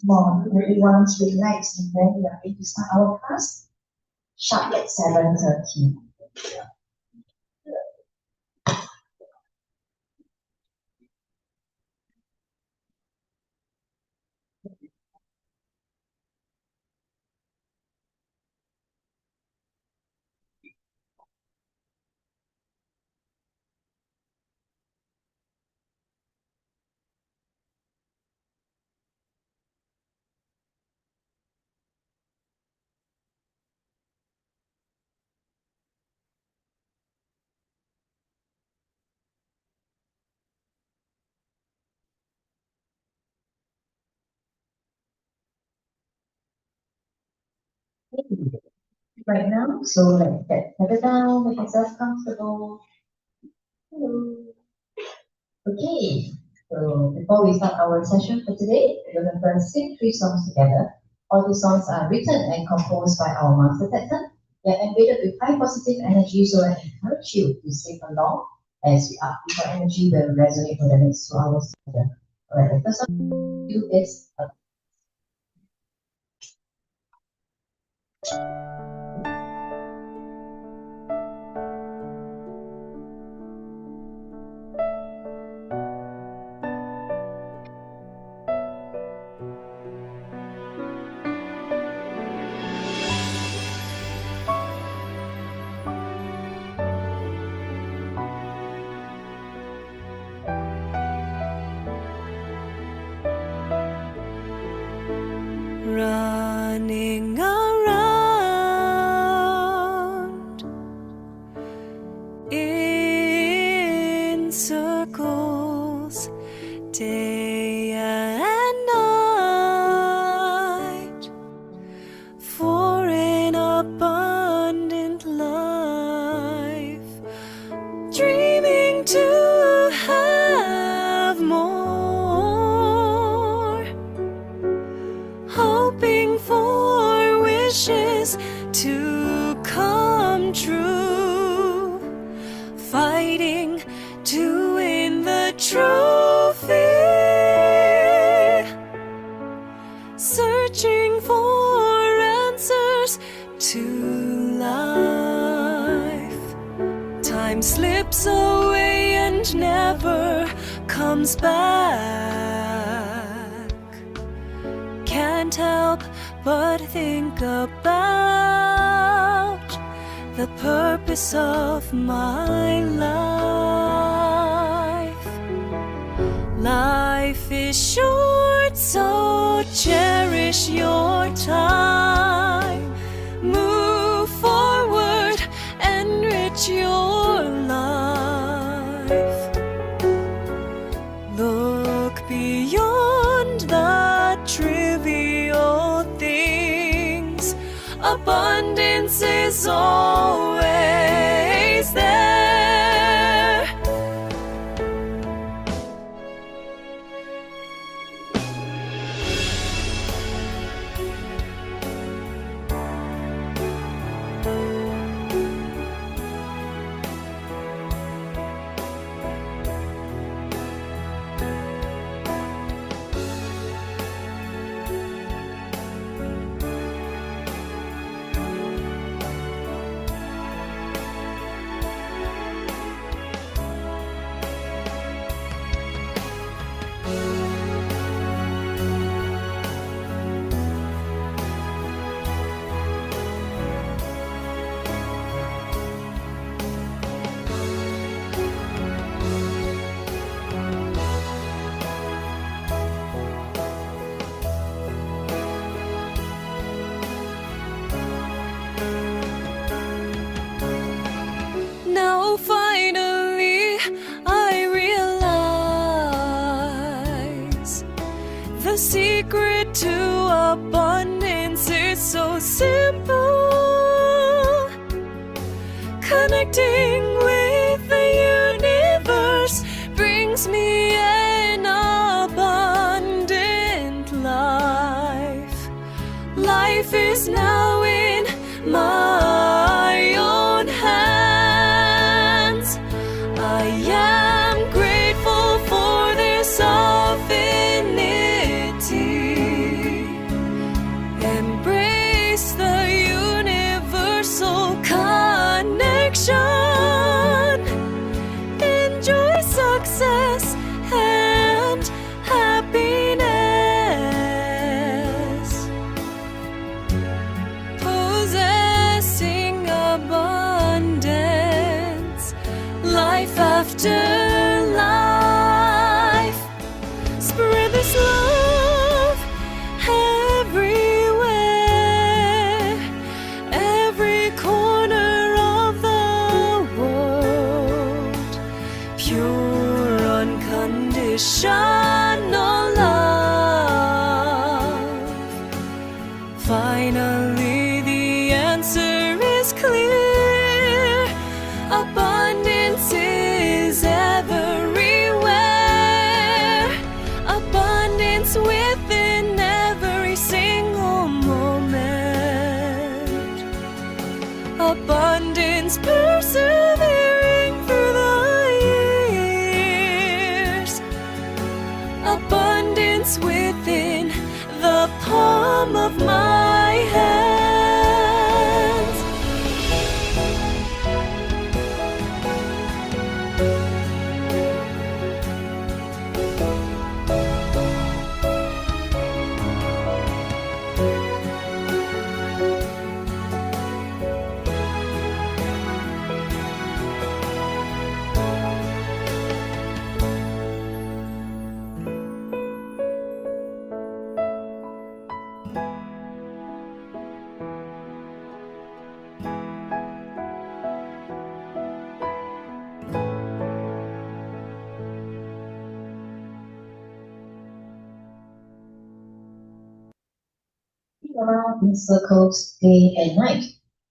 Morning, everyone. Relax, and then we are going to start our class sharp at 7:30. Right now, so let's get settled down, make yourself comfortable. Hello. Okay, so before we start our session for today, we're going to first sing three songs together. All these songs are written and composed by our master Teton. They're embedded with high positive energy, so I encourage you to sing along as we upbeat our energy will resonate for the next 2 hours together. Alright, the first song we do is running around in circles day and night for an abundant life, dreaming to have more, hoping for wishes to come true, fighting to win the trophy, searching for answers to life. Time slips away and never comes back. Can't help but think about the purpose of my life. Life is short, so cherish your time. Move forward, enrich your life. Look beyond the trivial things. Abundance is always there. Now finally I realize the secret to abundance is so simple. Connecting with the universe brings me an abundant life. Life is now in my own hands. I am grateful for this affinity. abundance within every single moment. Abundance persevering through the years. Abundance within the palm of my hand. Around in circles day and night,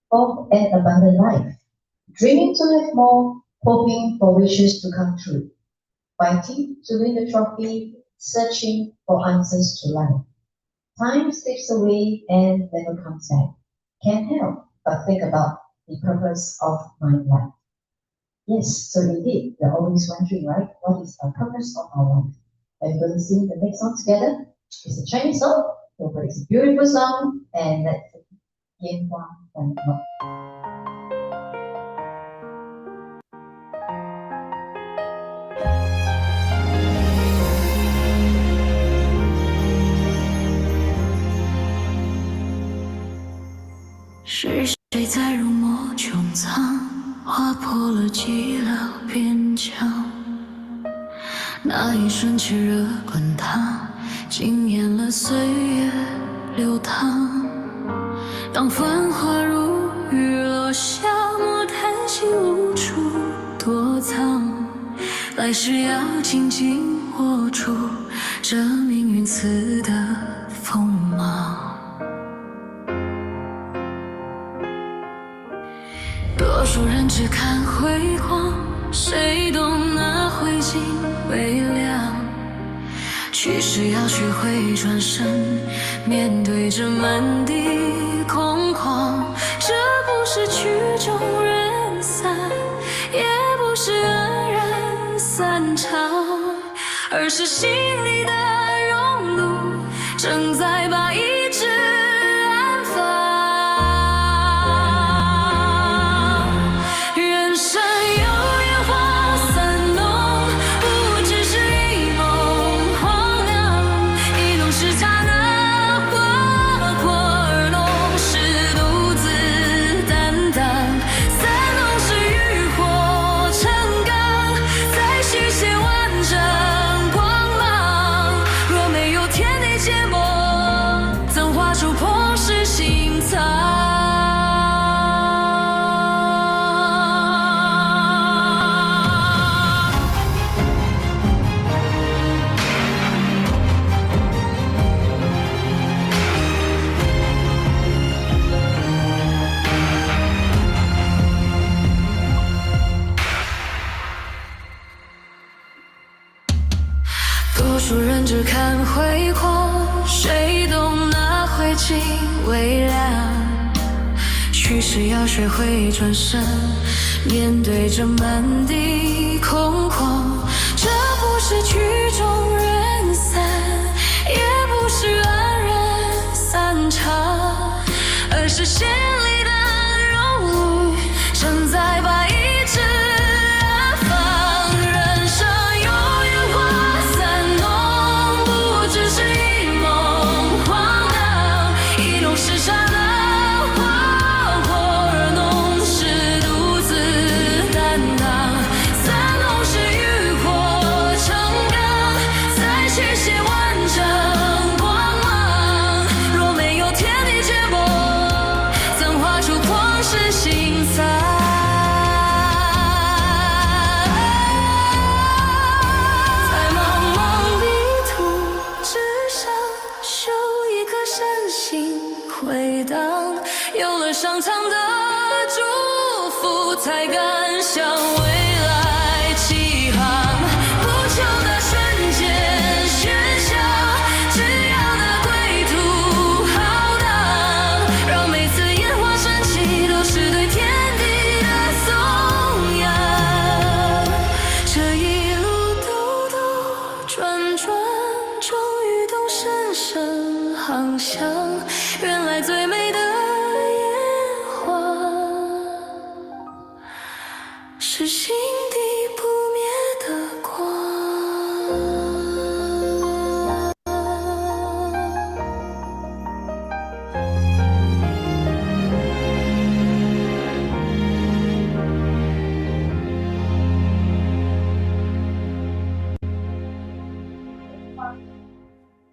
for an abundant life, dreaming to have more, hoping for wishes to come true, fighting to win the trophy, searching for answers to life. Time slips away and never comes back. Can't help but think about the purpose of my life. Yes, so indeed, we're always wondering, right? What is the purpose of our life? Are we going to sing the next song together? It's a Chinese song, but it's a beautiful song, and let's begin one by one. 是谁在入墨穹苍，划破了寂寥边疆？那一瞬炽热滚烫，惊艳了岁月流淌。当繁华如雨落下，莫叹息无处躲藏。来世要紧紧握住这命运赐的锋芒。 多数人只看辉煌，谁懂那灰烬微凉？去时要学会转身，面对着满地空旷。这不是曲终人散，也不是黯然散场，而是心里的熔炉正在把意志。 多数人只看辉煌，谁懂那灰烬微凉？去时要学会转身，面对着满地空旷。这不是曲终人散，也不是黯然散场，而是心里的熔炉正在把意志。 上苍的祝福，才敢向未来起航。不求那瞬间喧嚣，身航向，原来最美的烟花是心底不灭的光。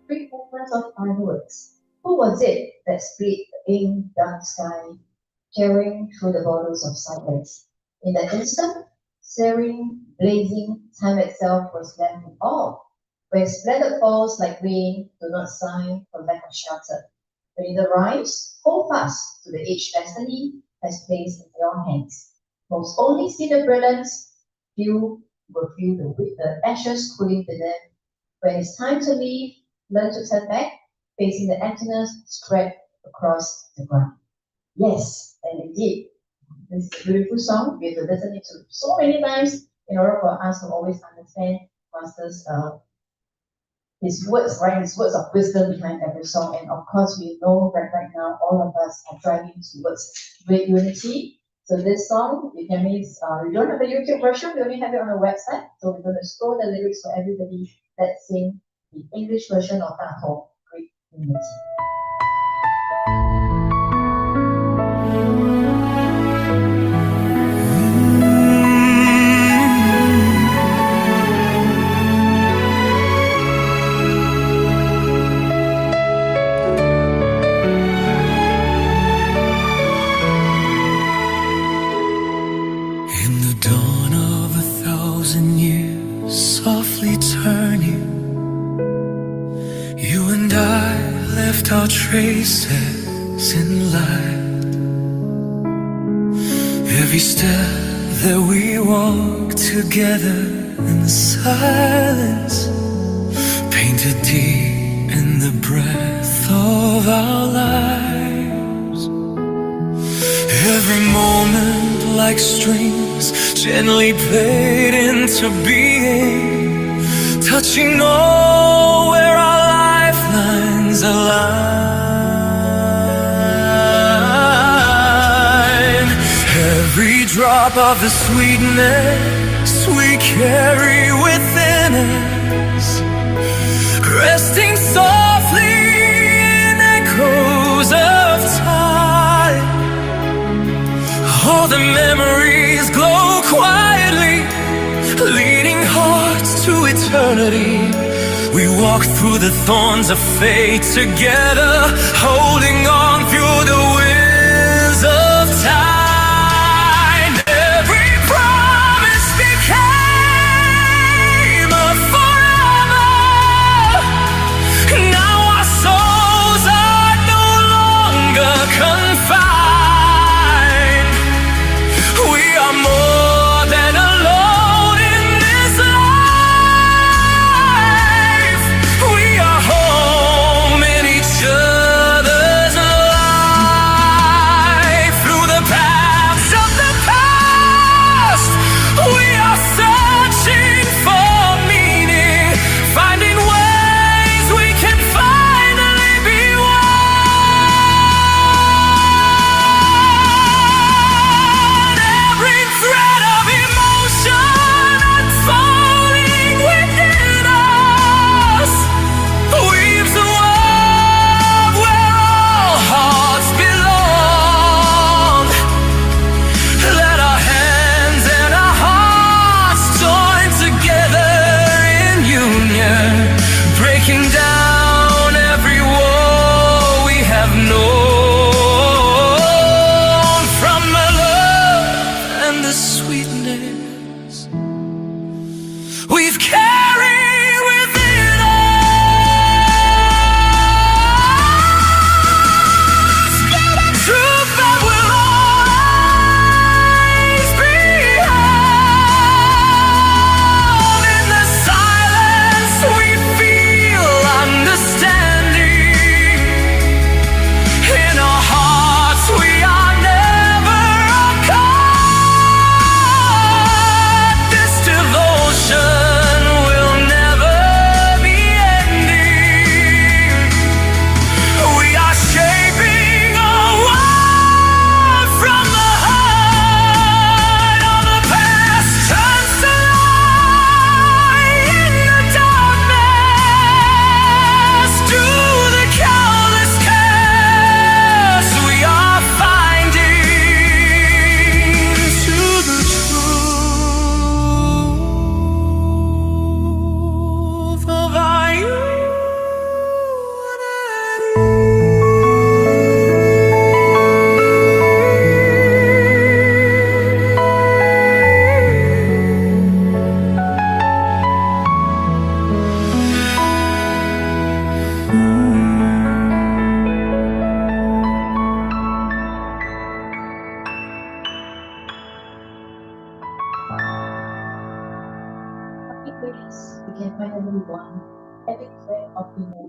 Three movements of fireworks. Who was it that split the ink dark sky, tearing through the borders of silence? In that instant, searing, blazing, time itself was left in awe. When splendid falls like rain, do not sigh for lack of shelter. When it arrives, hold fast to the age destiny has placed in your hands. Most only see the brilliance, few will feel the ashes cooling within. When it's time to leave, learn to turn back, facing the emptiness spread across the ground. Yes, and indeed, this is a beautiful song. We have to listen it to so many times in order for us to always understand Master's his words, right? His words of wisdom behind every song. And of course, we know that right now all of us are driving towards great unity. So this song, we don't have a YouTube version, we only have it on the website. So we're going to scroll the lyrics for everybody. Let's sing the English version of that whole great unity. In the dawn of 1,000 years, softly turning, you and I left our traces in light. Every step that we walked together in silence, painted deep in the breath of our lives. Every moment like strings gently played into being, touching all where our lifelines align. Every drop of the sweetness we carry within us, resting softly in echoes of time. All the memories glow quietly, leading hearts to eternity. We walk through the thorns of fate together, holding on through the winds of time. Every promise became a forever. Now our souls are no longer confined. We are more than alone in this life. We are home in each other's lives.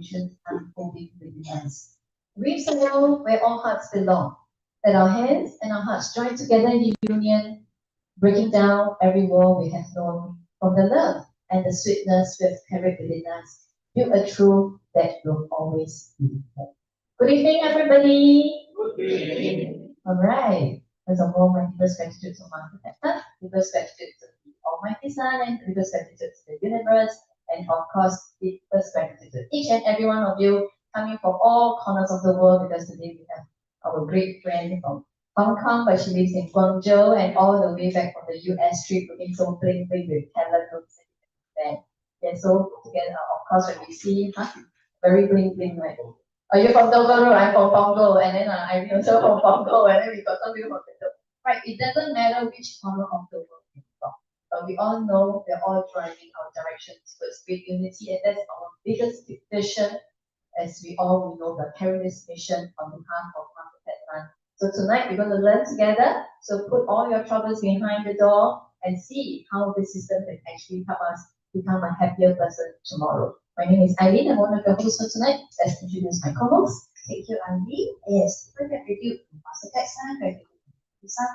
emotions unfolding within us. Reach the world where all hearts belong. Let our hands and our hearts join together in union, breaking down every wall we have known from the love and the sweetness we have carried within us. Build a truth that will always be there. Good evening, everybody. Good evening. All right. First of all, my deepest gratitude to Master Teta, deepest gratitude to the Almighty Sun, and deepest gratitude to the universe, and of course, deepest gratitude to each and every one of you coming from all corners of the world, because today we have our great friend from Hong Kong, but she lives in Guangzhou, and all the way back from the US trip, looking so bling bling with talent and yeah, so together, of course, when we see, very bling bling, right? You're from Dover Road, I'm from Punggol, and then I'm also from Punggol, and then we got some people from Dover. Right, it doesn't matter which corner of the world you're from, but we all know we're all driving our direction towards great unity, and that's our biggest vision, as we all know, the carry this mission on behalf of Master Petman. So tonight we're going to learn together, so put all your troubles behind the door and see how the system can actually help us become a happier person tomorrow. My name is Eileen, I'm one of your hosts for tonight. Let's introduce my co-host. Thank you, Andy. Yes, we're going to do Master Texan, we're going to do some,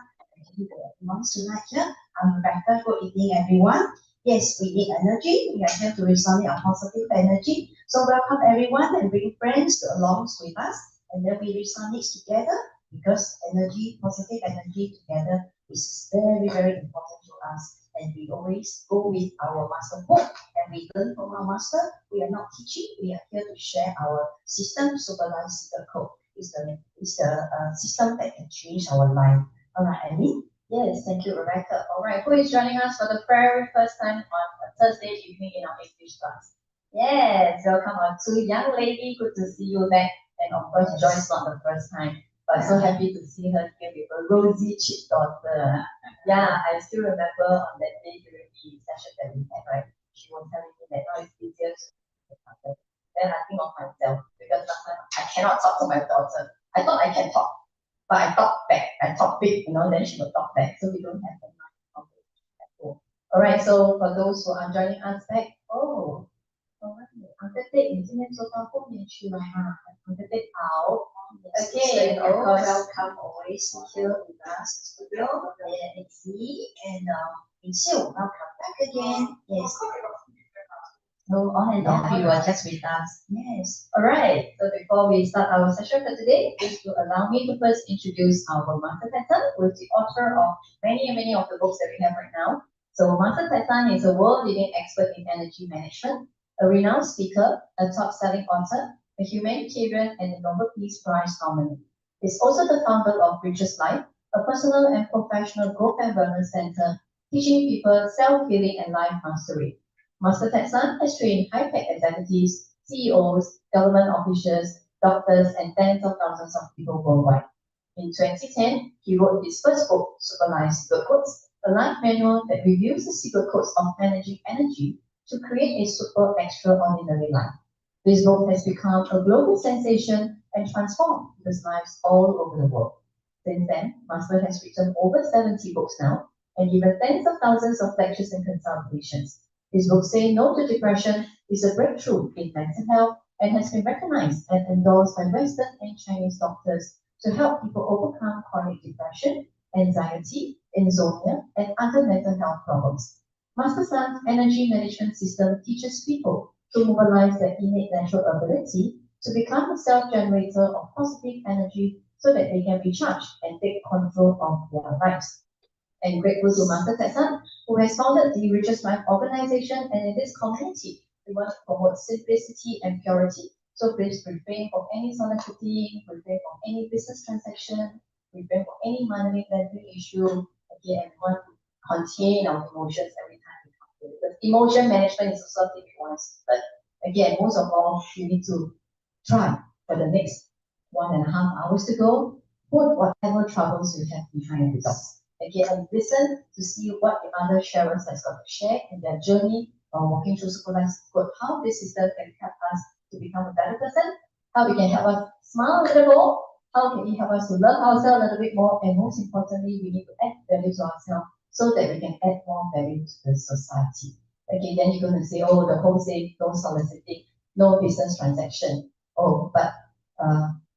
everyone tonight here. I'm Rebecca. Good evening, everyone. Yes, we need energy. We are here to resonate our positive energy. So welcome everyone and bring friends to along with us, and then we resonate together, because energy, positive energy together is very, very important to us. And we always go with our master book and we learn from our master. We are not teaching, we are here to share our system, supervise the code. It's the system that can change our life. All right, Annie? Yes, thank you, Rebecca. All right, who is joining us for the very first time on a Thursday evening in our English class? Yes, welcome our two young lady. Good to see you back. And of course, Joy's not the first time, but so happy to see her here with a rosy cheeked daughter. Yeah, I still remember on that day during the session that we had, right? She was telling me that now it's easier to then I think of myself, because sometimes I cannot talk to my daughter. I thought I can talk, but I talk back. I talk big, then she will talk back. So we don't have the mind conversation at all. All right, so for those who are joining us back, all right, Uncle Ted 你今天坐到后面去了哈，Uncle Ted 好。Okay, so of course. welcome always here with us in the studio. And it's me and Insil, welcome back again. Yes. No, on and off, you are just with us. Yes. All right, so before we start our session for today, please to allow me to first introduce our Master Teta, who is the author of many of the books that we have right now. So Master Teta is a world-leading expert in energy management, a renowned speaker, a top-selling author, a humanitarian, and a Nobel Peace Prize nominee. He's also the founder of Richest Life, a personal and professional growth and wellness center, teaching people self-healing and life mastery. Master Teta has trained high-tech executives, CEOs, government officials, doctors, and tens of thousands of people worldwide. In 2010, he wrote his first book, Superlife Secret Codes, a life manual that reviews the secret codes of managing energy to create a super extraordinary life. This book has become a global sensation and transformed people's lives all over the world. Since then, Master has written over 70 books now and given tens of thousands of lectures and consultations. His book, Say No to Depression, is a breakthrough in mental health and has been recognized and endorsed by Western and Chinese doctors to help people overcome chronic depression, anxiety, insomnia, and other mental health problems. Master Sun's energy management system teaches people to mobilize their innate natural ability to become a self-generator of positive energy so that they can be charged and take control of their lives. And grateful to Master Teta, who has founded the Richest Life organization, and in this community, we want to promote simplicity and purity. So please refrain from any soliciting, refrain from any business transaction, refrain from any money laundering issue. Again, we want to contain our emotions every time we come here. Because emotion management is also something we want to see. But again, most of all, you need to try for the next 1.5 hours to go, put whatever troubles you have behind the doors. Again, listen to see what the other sharers has got to share in their journey of walking through supervised growth, how this system can help us to become a better person, how it can help us smile a little more, how can it help us to love ourselves a little bit more, and most importantly, we need to add value to ourselves so that we can add more value to the society. Okay, then you're going to say, oh, the whole say, no soliciting. no business transaction. Oh, but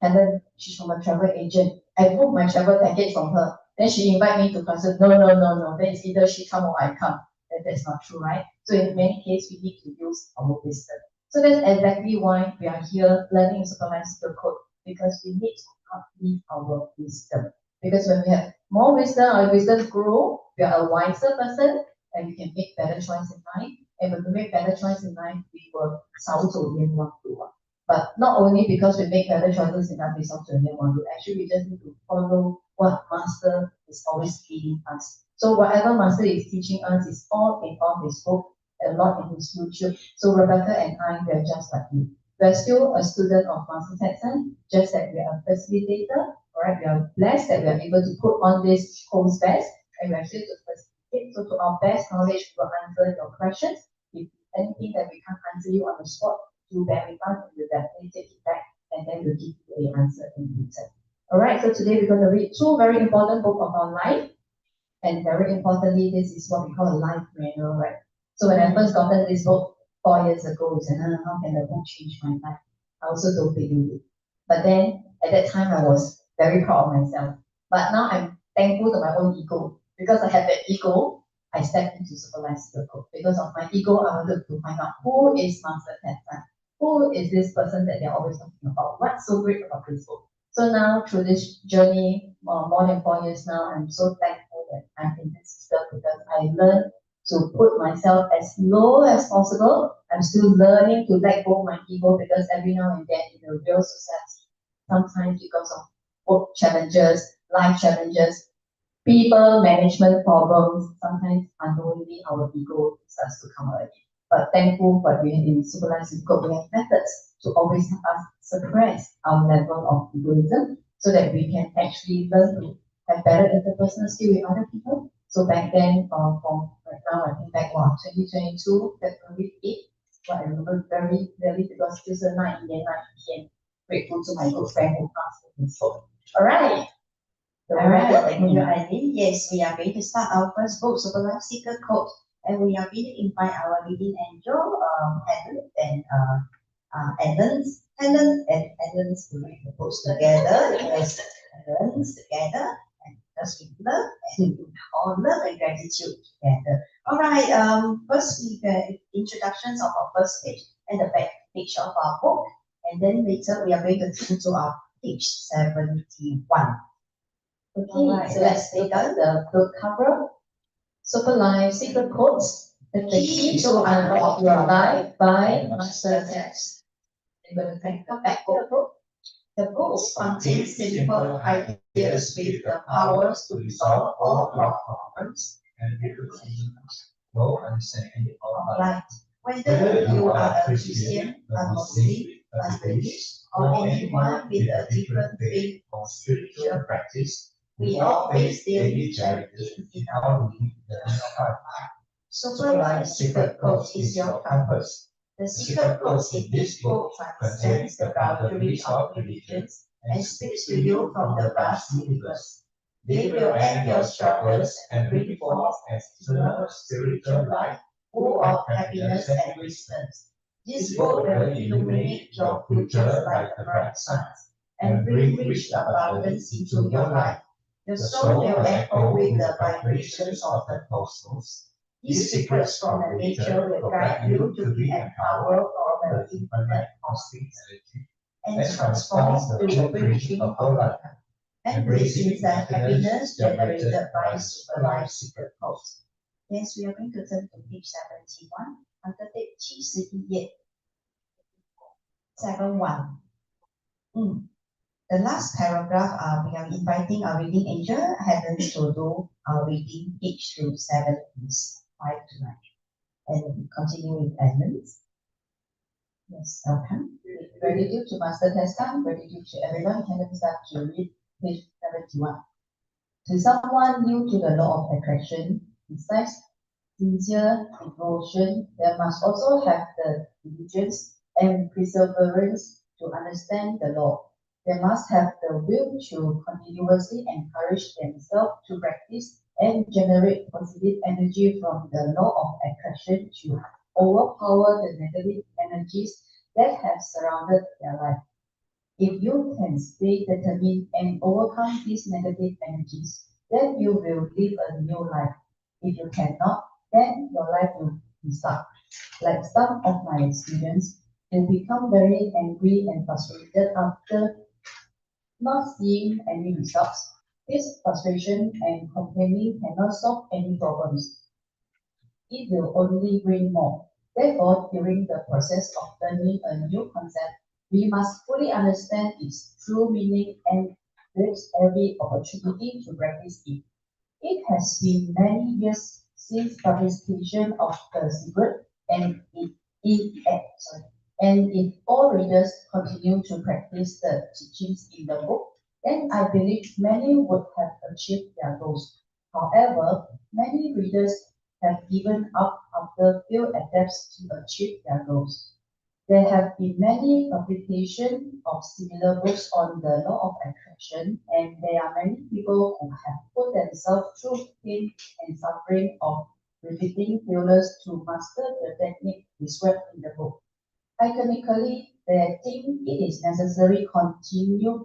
Helen, she's from a travel agent. I booked my travel package from her. Then she invite me to concert. No, no, no, no. Then it's either she come or I come. That's not true, right? So in many cases, we need to use our wisdom. So that's exactly why we are here learning supervised code, because we need to uplift our wisdom. Because when we have more wisdom, our wisdom grow, we are a wiser person, and we can make better choice in life. And when we make better choice in life, we will 少走冤枉路. But not only because we make better choices in life, we 少走冤枉路. Actually, we just need to follow what Master is always leading us. So whatever Master is teaching us is all in his book, a lot in his YouTube. So Rebecca and I, we are just like you. We are still a student of Master Texan, just that we are a facilitator. Alright, we are blessed that we are able to put on this home's best, and we are here to facilitate. So to our best knowledge, we will answer your questions. If anything that we can't answer you on the spot, do bear with us, and we'll definitely take it back, and then we'll give you the answer in return. Alright, so today we're going to read two very important books of our life, and very importantly, this is what we call a life manual, right? So when I first gotten this book 4 years ago, I said, how can the book change my life? I also don't believe it. But then at that time, I was very proud of myself. But now I'm thankful to my own ego. Because I had that ego, I stepped into supervised code. Because of my ego, I wanted to find out who is Master Tessa. Who is this person that they're always talking about? What's so great about this book? So now, through this journey, more than 4 years now, I'm so thankful that I'm in this system, because I learned to put myself as low as possible. I'm still learning to let go of my ego, because every now and then in the real society, sometimes because of work challenges, life challenges, people management problems, sometimes unknowingly our ego starts to come out again. But thankful for we in supervised code, we have methods to always help us suppress our level of egoism, so that we can actually learn to have better interpersonal skill with other people. So back then, from right now, I think back 2022, February 8th, what I remember very clearly, because this is 9 p.m. Grateful to my good friend who passed this book. All right. Alright, thank you, Eileen. Yes, we are going to start our first book, Superlife Secret Code. And we are going to invite our reading angel, Helen, and Helen's to read the books together. Yes, Helen's together, and just with love and all love and gratitude together. Alright, first we get introductions of our first page and the back page of our book. And then later we are going to turn to our page 71. Okay, so let's take out the book cover. Super Life Secret Codes, the key to unlock your life by Master Text. We're going to take the back of the book. The book contains simple ideas with the powers to resolve all your problems and no understanding of life. Whether you are a Christian, a Muslim, a Buddhist, or anyone with a different faith or spiritual practice, we all face daily challenges in our living the life. Superlife Secret Codes is your compass. The secret codes in this book transcends the boundaries of religions and speaks to you from the vast universe. They will end your struggles and bring forth an eternal spiritual life full of happiness and wisdom. This book will illuminate your future like a bright sun and bring rich abundance into your life. Your soul will echo with the vibrations of the cosmos. These secrets from the nature will guide you to be empowered from the infinite cosmic energy and transform the vibration of your life, embracing the happiness generated by Superlife Secret Codes. Yes, we are going to turn to page 71, under the 71页. 71. The last paragraph, we are inviting our reading angel, Helen, to do our reading page through 7, 5 to 9. And we continue with Edmonds. Yes, welcome. Gratitude to Master Testa, gratitude to everyone. Helen start to read page 71. To someone new to the law of attraction, besides sincere devotion, there must also have the diligence and perseverance to understand the law. They must have the will to continuously encourage themselves to practice and generate positive energy from the law of attraction to overpower the negative energies that have surrounded their life. If you can stay determined and overcome these negative energies, then you will live a new life. If you cannot, then your life will be stuck. Like some of my experience, you become very angry and frustrated after not seeing any results. This frustration and complaining cannot solve any problems. It will only bring more. Therefore, during the process of learning a new concept, we must fully understand its true meaning and grasp every opportunity to practice it. It has been many years since publication of the secret, and if all readers continue to practice the teachings in the book, then I believe many would have achieved their goals. However, many readers have given up after few attempts to achieve their goals. There have been many publications of similar books on the law of attraction, and there are many people who have put themselves through pain and suffering of repeating failures to master the technique described in the book. Iconically, they think it is necessary continue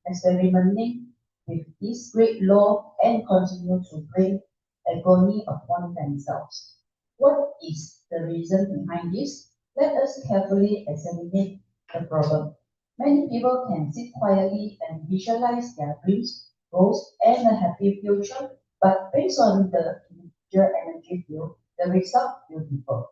experimenting with this great law and continue to bring agony upon themselves. What is the reason behind this? Let us carefully examine the problem. Many people can sit quietly and visualize their dreams, goals, and a happy future, but based on the individual energy field, the result will differ.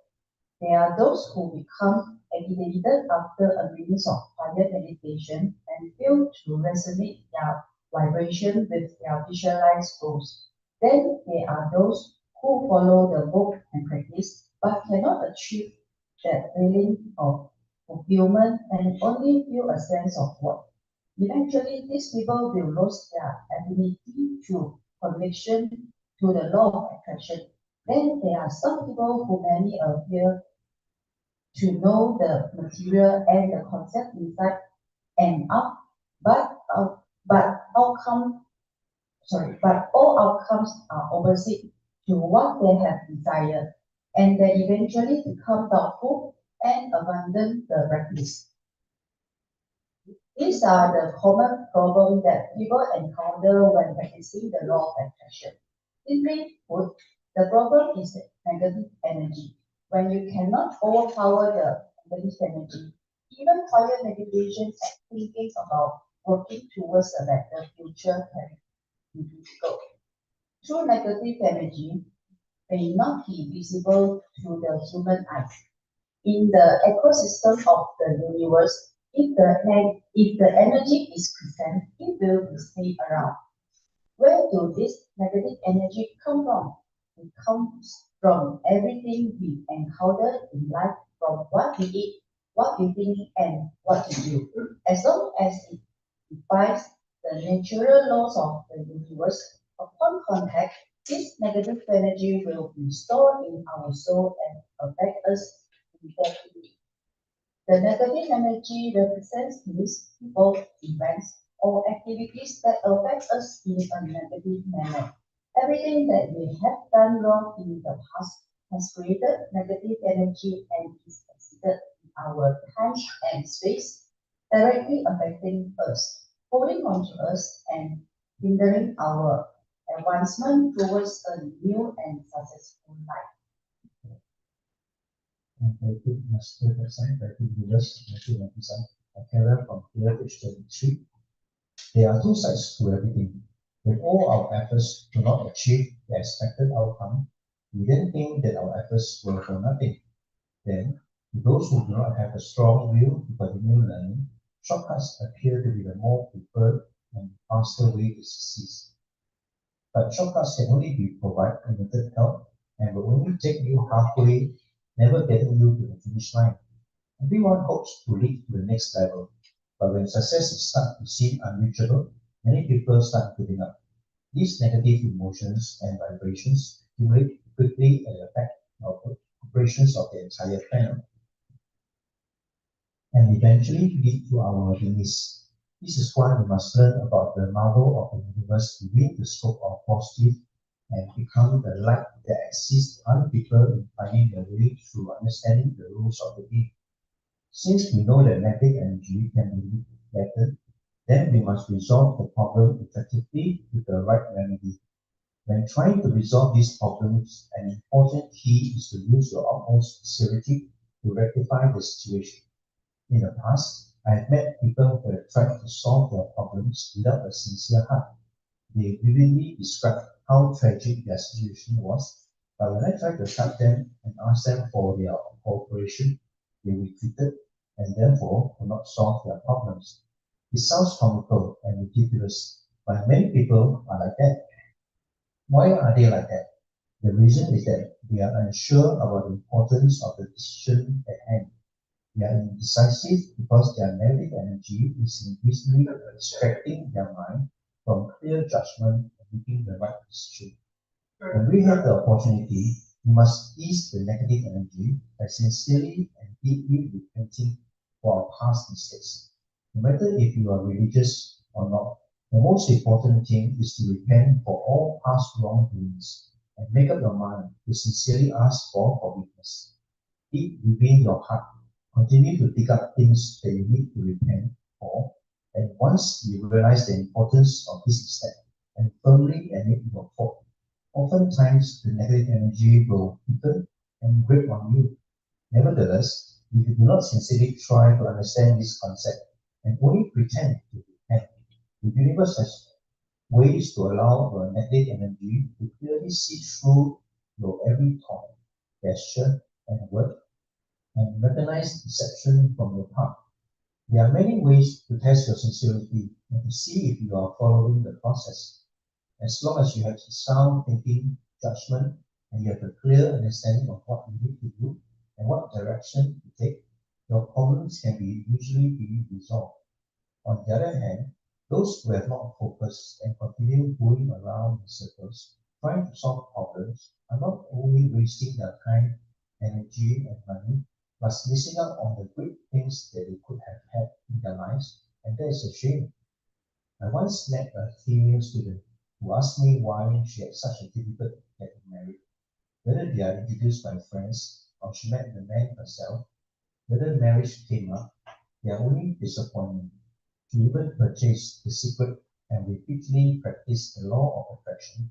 There are those who become agitated after a minute of quiet meditation and feel to resonate their vibration with their visualized goals. Then there are those who follow the book and practice but cannot achieve that feeling of fulfillment and only feel a sense of worth. Eventually, these people will lose their ability to connection to the law of attraction. Then there are some people who many appear to know the material and the concept inside and out, but but all outcomes are opposite to what they have desired, and they eventually become doubtful and abandon the practice. These are the common problems that people encounter when practicing the law of attraction. Simply put, the problem is negative energy. When you cannot overpower the negative energy, even quiet meditation and thinking about working towards a better future can be difficult. True negative energy may not be visible to the human eyes. In the ecosystem of the universe, if the energy is present, it will stay around. Where do this negative energy come from? It comes from everything we encounter in life, from what we eat, what we think, and what we do. As long as it defies the natural laws of the universe, upon contact, this negative energy will be stored in our soul and affect us negatively. The negative energy represents things, people, events, or activities that affect us in a negative manner. Everything that we have done wrong in the past has created negative energy and is exerted in our time and space, directly affecting us, holding on to us, and hindering our advancement towards a new and successful life. Very good, Master Hassan, very good viewers, thank you, Hassan. Kara from here, page 23. There are two sides to everything. If all our efforts do not achieve the expected outcome, we then think that our efforts were for nothing. Then, to those who do not have a strong will to continue learning, shortcuts appear to be the more preferred and faster way to succeed. But shortcuts can only be provide limited help and will only take you halfway, never getting you to the finish line. Everyone hopes to lead to the next level, but when success starts to seem unreachable, many people start giving up. These negative emotions and vibrations accumulate quickly and affect our operations of the entire planet, and eventually lead to our demise. This is why we must learn about the marvel of the universe to read the scope of positive and become the light that assists other people in finding their way through understanding the rules of the game. Since we know that negative energy can be better, then we must resolve the problem effectively with the right remedy. When trying to resolve these problems, an important key is to use your utmost sincerity to rectify the situation. In the past, I have met people who have tried to solve their problems without a sincere heart. They vividly described how tragic their situation was, but when I tried to help them and ask them for their cooperation, they retreated and therefore could not solve their problems. It sounds comical and ridiculous, but many people are like that. Why are they like that? The reason is that they are unsure about the importance of the decision at hand. They are indecisive because their negative energy is increasingly distracting their mind from clear judgment and making the right decision. When we have the opportunity, we must ease the negative energy by sincerely and deeply repenting for our past mistakes. No matter if you are religious or not, the most important thing is to repent for all past wrongdoings and make up your mind to sincerely ask for forgiveness. Deep within your heart, continue to dig up things that you need to repent for, and once you realize the importance of this step and firmly admit your fault, oftentimes the negative energy will weaken and grip on you. Nevertheless, if you do not sincerely try to understand this concept and only pretend to repent, the universe has ways to allow your negative energy to clearly see through your every thought, gesture, and word and recognize deception from your part. There are many ways to test your sincerity and to see if you are following the process. As long as you have sound thinking, judgment, and you have a clear understanding of what you need to do and what direction to take, your problems can usually be resolved. On the other hand, those who have not focused and continue going around in circles trying to solve problems are not only wasting their time, energy, and money, but missing out on the great things that they could have had in their lives, and that is a shame. I once met a female student who asked me why she had such a difficult getting married, whether they are introduced by friends or she met the man herself, whether marriage came up, their only disappointment. She even purchased The Secret and repeatedly practiced the law of attraction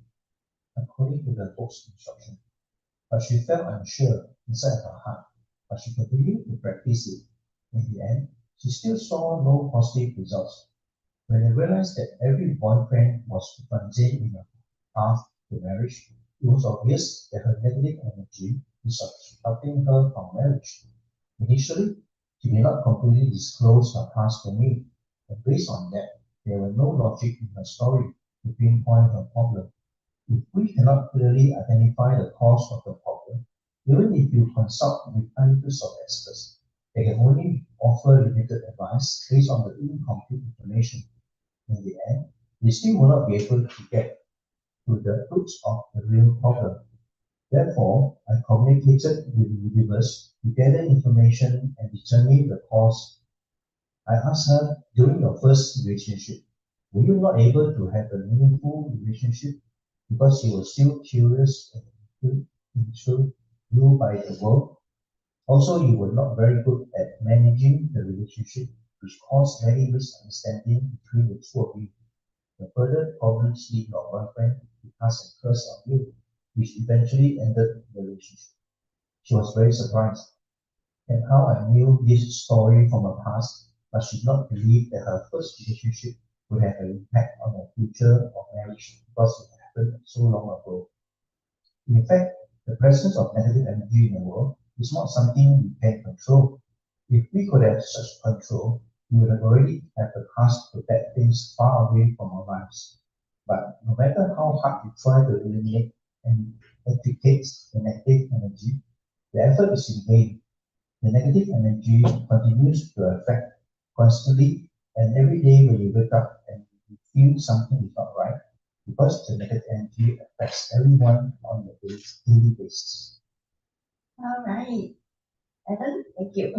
according to the book's instruction. But she felt unsure inside her heart, but she continued to practice it. In the end, she still saw no positive results. When I realized that every boyfriend was transient in her path to marriage, it was obvious that her negative energy is obstructing her from marriage. Initially, she did not completely disclose her past to me, but based on that, there was no logic in her story to pinpoint her problem. If we cannot clearly identify the cause of the problem, even if you consult with hundreds of experts, they can only offer limited advice based on the incomplete information. In the end, we still will not be able to get to the roots of the real problem. Therefore, I communicated with the universe to gather information and determine the cause. I asked her, during your first relationship, were you not able to have a meaningful relationship because you were still curious and intrigued by the world? Also, you were not very good at managing the relationship, which caused many misunderstandings between the two of you. The further problems lead your boyfriend to cast a curse on you, which eventually ended the relationship. She was very surprised at how I knew this story from her past, but she did not believe that her first relationship would have an impact on her future of marriage because it happened so long ago. In fact, the presence of negative energy in the world is not something we can control. If we could have such control, we would have already have the task to get things far away from our lives. But no matter how hard we try to eliminate and eradicate the negative energy, the effort is in vain. The negative energy continues to affect constantly, and every day when you wake up and you feel something is not right, because the negative energy affects everyone on a daily basis. All right, Evan, thank you.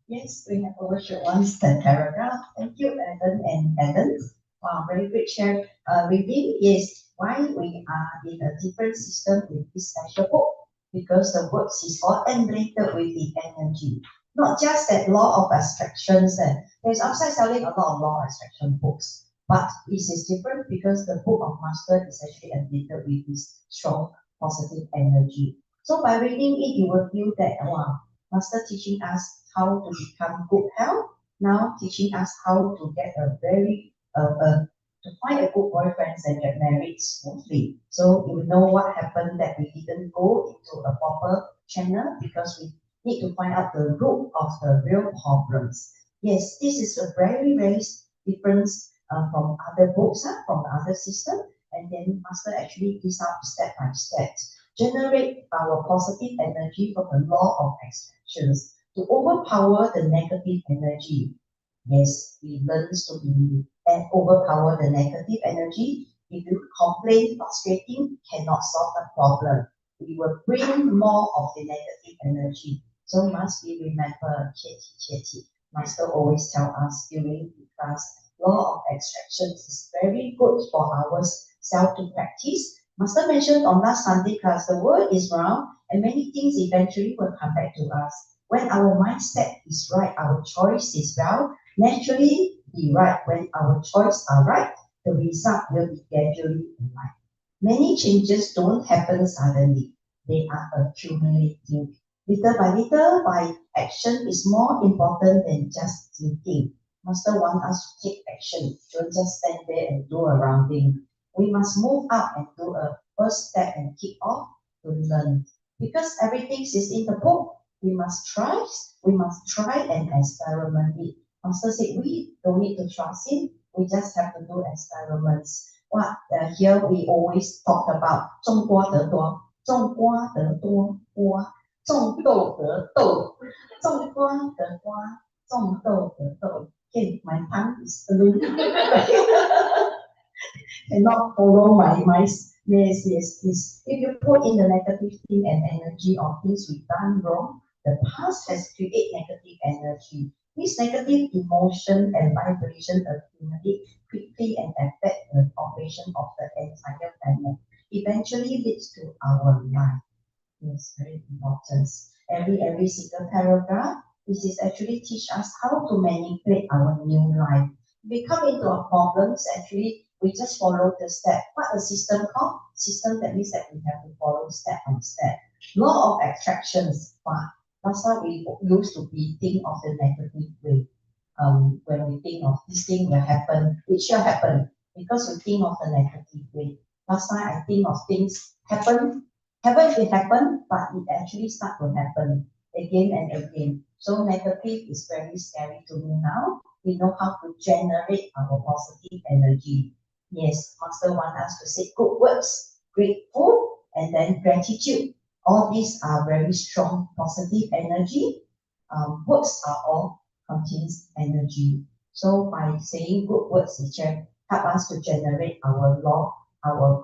Yes, we have overshot once the paragraph. Thank you, Evan and Evan. Wow, very good share. Review is why we are in a different system with this special book, because the works is all embedded with the energy. Not just that law of abstractions, and there's outside selling a lot of law of abstraction books, but this is different because the book of master is actually edited with this strong positive energy. So by reading it, you will feel that, wow, master teaching us how to become good health, now teaching us how to get a very to find a good boyfriend and get married smoothly. So you know what happened that we didn't go into a proper channel because we need to find out the root of the real problems. Yes, this is a very, very difference from other books, from the other system. And then master actually gives out step by step. Generate our positive energy from the law of extractions to overpower the negative energy. Yes, we learn to be and overpower the negative energy. If you complain, frustrating, cannot solve the problem. We will bring more of the negative energy. So must we remember, Katie, Master always tell us during the class, law of extractions is very good for ourselves to practice. Master mentioned on last Sunday class, the world is round and many things eventually will come back to us. When our mindset is right, our choice is well, naturally be right. When our choices are right, the result will be gradually right. Many changes don't happen suddenly. They are accumulating. Little by action is more important than just thinking. Master wants us to take action. Don't just stand there and do a rounding. We must move up and do a first step and kick off to learn. Because everything is in the book, we must try and experiment it. Master said we don't need to trust him, we just have to do experiments. What here we always talk about 种瓜得多，种瓜得多瓜，种豆得豆，种瓜得瓜，种豆得豆。Okay, my tongue is loose. Cannot follow my yes. If you put in the negative thing and energy on things we've done wrong, the past has created negative energy. This negative emotion and vibration accumulate quickly and affect the operation of the entire planet. Eventually leads to our life. It's very important. Every single paragraph, this is actually teach us how to manipulate our new life. If we come into our problems, actually we just follow the step. What the system called? System that means that we have to follow step by step. Law of attractions, but last time we used to be think of the negative way. When we think of this thing will happen, it shall happen because we think of the negative way. Last time I think of things haven't it happened, but it actually start to happen again and again. So negative is very scary to me now. We know how to generate our positive energy. Yes, Master wants us to say good words, grateful, and then gratitude. All these are very strong positive energy. Words are all contains energy. So by saying good words, teacher help us to generate our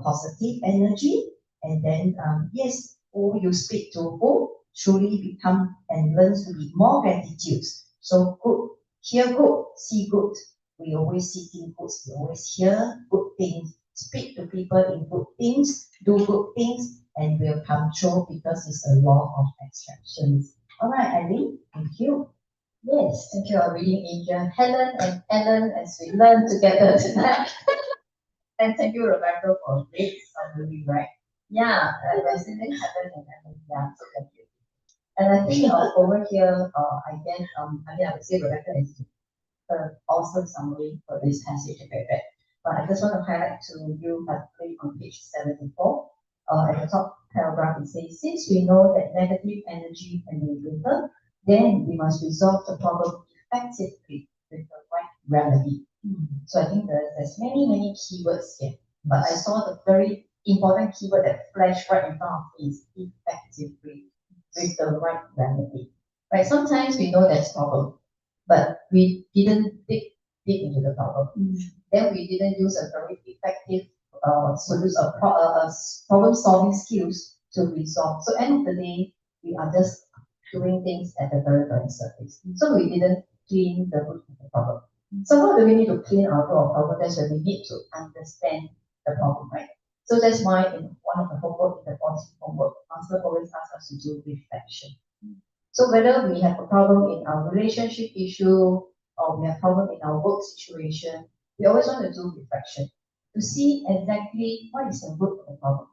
positive energy. And then yes, who you speak to who truly become and learns to be more gratitude. So good, hear good, see good. We always see things good, we always hear good things, speak to people in good things, do good things, and will come true because it's a law of attractions. All right, Eileen, thank you. Yes, thank you, our reading agent, Helen and Ellen, as we learn together tonight. And thank you, Rebecca, for a great summary, right? Yeah, resident Helen and Ellen, yeah, so thank you. And I think over here, I would say Rebecca is an awesome summary for this passage that I read. But I just want to highlight to you particularly on page 74. At the top paragraph, it says, since we know that negative energy can be greater, then we must resolve the problem effectively with the right remedy. So I think there's many keywords here, but I saw the very important keyword that flashed right in front of me is effectively with the right remedy. Right? Sometimes we know there's problem, but we didn't dig deep into the problem. Then we didn't use a very effective problem solving skills to resolve. So end of the day, we are just doing things at the very surface. So we didn't clean the root of the problem. So how do we need to clean our root of problem? That's when we need to understand the problem, right? So that's why in one of the homework, in the policy homework, Master always asks us to do reflection. So whether we have a problem in our relationship issue or we have problem in our work situation, we always want to do reflection to see exactly what is the root of the problem.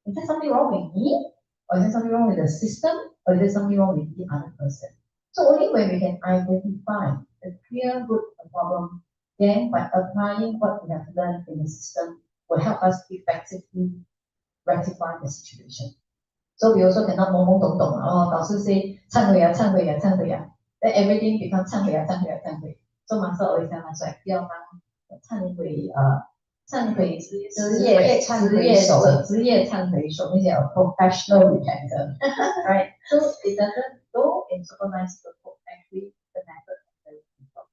Is there something wrong with me? Or is there something wrong with the system? Or is there something wrong with the other person? So only when we can identify the clear root of the problem, then by applying what we have learned in the system will help us effectively rectify the situation. So we also cannot 懵懵懂懂哦，导师 say 忏悔啊，忏悔啊，忏悔啊，then everything become 忏悔啊，忏悔啊，忏悔。So master always tell us right，不要当职业忏悔手，并且 a professional repenter right? So it doesn't go in super nice to actually the method of the people.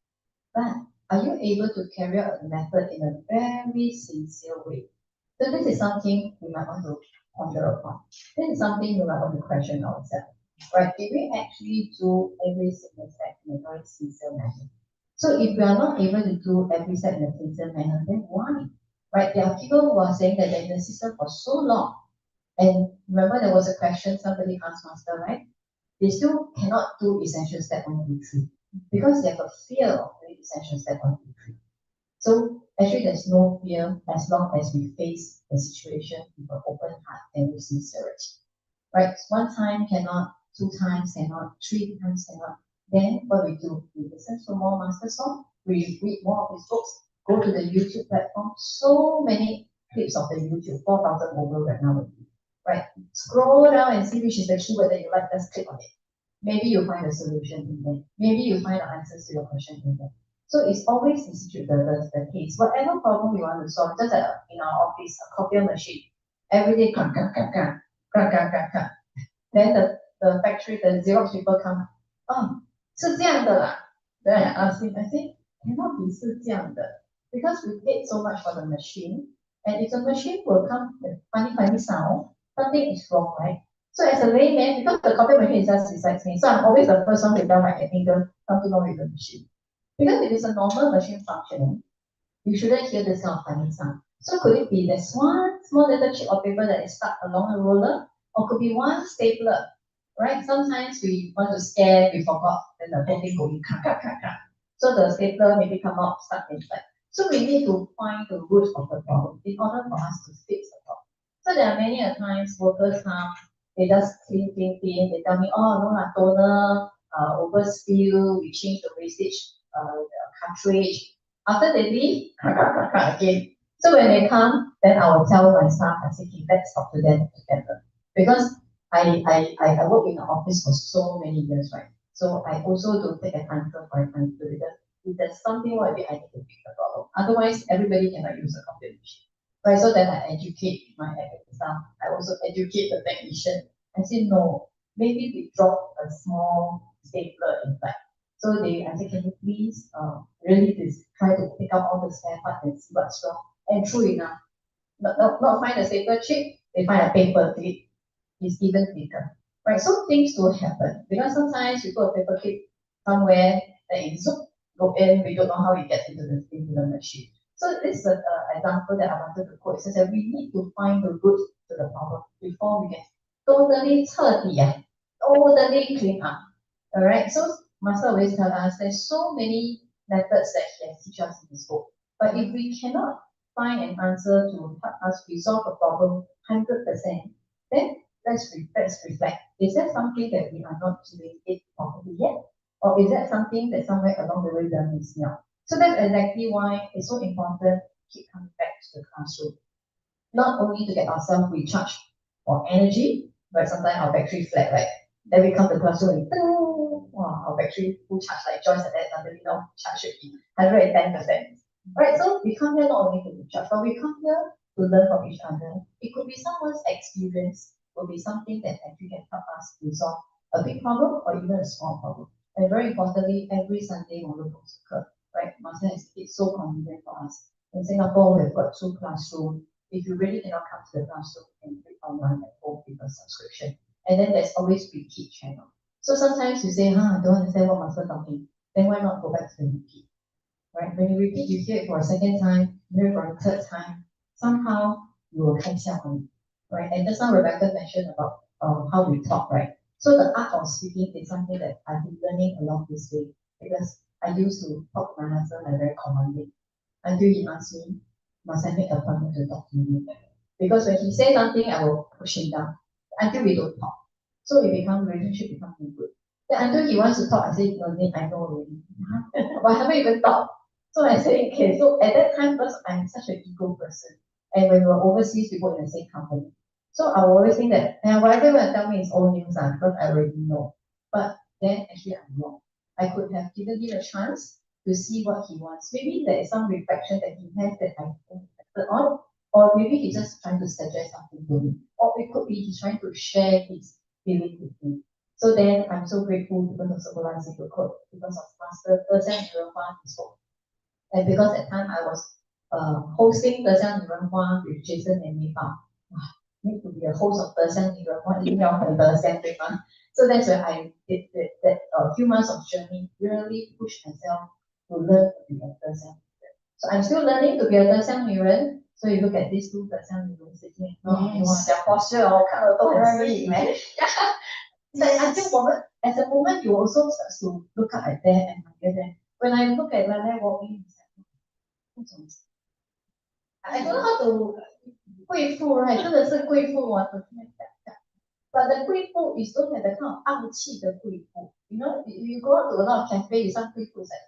But are you able to carry out the method in a very sincere way? So this is something we might want to ponder upon. This is something we might want to question ourselves. Right? Did we actually do every single step in a very sincere manner? So if we are not able to do every step in a sincere manner, then why? Right? There are people who are saying that they're in the system for so long. And remember there was a question somebody asked Master, right? They still cannot do essential step 1, 2, 3 because they have a fear of doing essential step 1, 2, 3. So actually there's no fear as long as we face the situation with an open heart and with sincerity. Right? 1 time cannot, 2 times cannot, 3 times cannot. Then what we do? We listen to more Master Song, we read more of his books, go to the YouTube platform, so many clips of the YouTube, 4,000 over right now. Right? Scroll down and see which is the keyword that you like, just click on it. Maybe you'll find a solution in there. Maybe you'll find the answers to your question in there. So it's always the case. Whatever problem we want to solve, just like in our office, a copier machine, every day, crack, crack, crack, crack, crack, crack, crack, crack. Then the factory, the Xerox people come, oh, 是这样的啦. Then I ask him, I say, cannot be 是这样的, because we paid so much for the machine, and if the machine will come with funny sound, something is wrong, right? So as a layman, because the copy machine is just beside me, so I'm always the first one to tell my technical something wrong with the machine. Because if it's a normal machine functioning, you shouldn't hear this kind of funny sound. So could it be there's one small little chip of paper that is stuck along the roller, or could be one stapler, right? Sometimes we want to scan, we forgot, then the whole thing going crack, crack, crack, crack. So the stapler maybe come out stuck inside. So we need to find the root of the problem in order for us to fix the problem. So there are many a times workers come, they just clean, they tell me, oh no, toner, overspill, we change the wastage cartridge. After they leave, again. So when they come, then I will tell my staff, I say, okay, let's talk to them together. Because I work in the office for so many years, right? So I also don't take an answer for an answer because if there's something wrong with it, I need to fix the problem. Otherwise, everybody cannot use a computer machine. Right? So then I educate my staff. I also educate the technician. I say, no, maybe we drop a small stapler inside. So I say, can you please really just try to pick up all the spare parts and see what's wrong? And true enough, not find a stapler chip, they find a paper clip. It's even bigger. Right? So things do happen. Because sometimes you put a paper clip somewhere, then it zoom, go in, we don't know how it gets into the machine. So this is an example that I wanted to quote. It says that we need to find the root to the problem before we can totally totally clean up. Alright, so Master always tell us there's so many methods that he has teach us in his book. But if we cannot find an answer to help us resolve a problem 100%, then let's reflect. Is there something that we are not doing it properly yet? Or is that something that somewhere along the way we are missing out? So that's exactly why it's so important to keep coming back to the classroom. Not only to get ourselves recharged for energy, but sometimes our battery flat, right? Then we come to the classroom and wow, our battery full charge, like Joyce said that suddenly now charge should be 110%. Right, so we come here not only to recharge, but we come here to learn from each other. It could be someone's experience, will be something that actually can help us resolve a big problem or even a small problem. And very importantly, every Sunday we look occur, right? Master has made it so convenient for us. In Singapore, we've got 2 classrooms. If you really cannot come to the classroom, you can do online at home with a subscription. And then there's always repeat channel. So sometimes you say, I don't understand what Master talking. Then why not go back to the repeat? Right? When you repeat, you hear it for a second time, you hear it for a third time. Somehow you will catch up on it. Right? And just now Rebecca mentioned about how we talk, right? So the art of speaking is something that I've been learning along this way, because I used to talk to my husband like very commanding until he asked me, must I make an appointment to talk to you? Because when he says something, I will push him down until we don't talk. So relationship becomes very good. Then until he wants to talk, I say, no, I know already. But I haven't even talked. So I say, okay, so at that time, because I'm such an ego person, and when we were overseas, we work in the same company. So I always think that whatever you want to tell me is old news, because I already know. But then actually I'm wrong. I could have given him a chance to see what he wants. Maybe there is some reflection that he has that I haven't reflected on, or maybe he's just trying to suggest something to me, or it could be he's trying to share his feeling with me. So then I'm so grateful because of Superline Secret Code, because of Master Zhang Yuanhua spoke. And because at time I was hosting Zhang Yuanhua with Jason and Mei need to be a host of Zhang Yuanhua, 一定要很德香，对吗？ So that's where I did that few months of journey, really pushed myself to learn to be a Zhang. So I'm still learning to be a 德香女人. So you look at these two 德香女人 sitting, their posture, 我看了都很适应. Like until moment, at the moment you also start to look up at them and admire them. When I look at Lala walking, it's like, I don't know how to 贵妇 right? 真的是贵妇 but the 贵妇 is don't have the kind of 傲气的贵妇. You know, you go out to a lot of cafes, some 贵妇 like,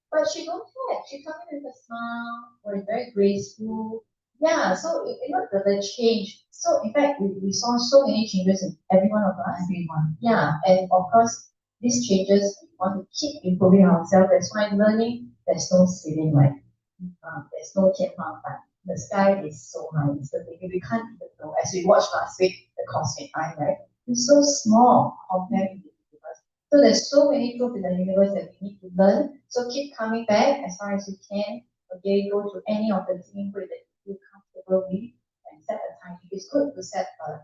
but she don't have. She comes in with a smile, or is very graceful. Yeah, so you know the change. So in fact, we saw so many changes in every one of us. Everyone. Yeah, and of course, these changes we want to keep improving ourselves. That's why learning, there's no ceiling, right? There's no 天花板. The sky is so high. It's the big. We can't even know. As we watched last week, the cosmic eye, right? It's so small compared to the universe. So there's so many truths in the universe that we need to learn. So keep coming back as far as you can. Okay, go to any of the singing way that you feel comfortable with and set a time. It's good to set a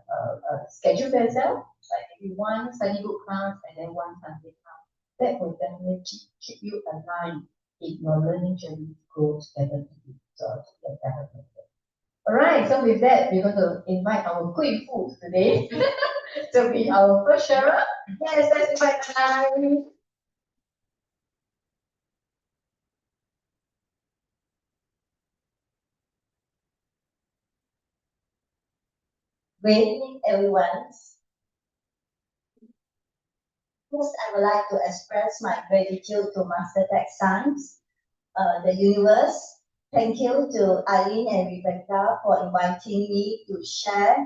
schedule for yourself, like maybe one study group class and then one Sunday class. That will definitely keep you aligned in your learning journey to grow together to get better. Alright, so with that, we're going to invite our Queen Fu today to be our first sharer. Yes, let's invite Nai. Good evening, everyone. First, I would like to express my gratitude to Master Tech Science, the universe. Thank you to Eileen and Rebecca for inviting me to share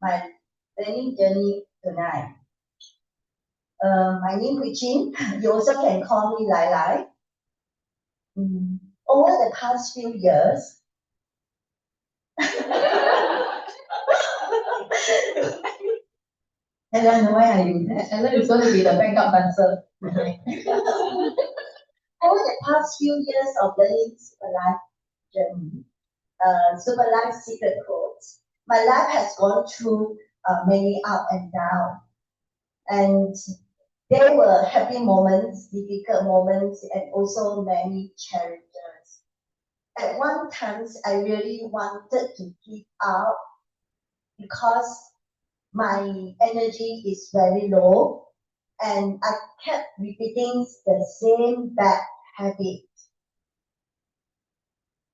my learning journey tonight. My name is Jin. You also can call me Lai Lai. Over the past few years, Ellen, why are you there? Ellen is going to be the backup dancer. over the past few years of learning Superlife journey, Superlife secret codes, my life has gone through many up and down. And there were happy moments, difficult moments, and also many challenges. At one time, I really wanted to give up because my energy is very low and I kept repeating the same bad habit.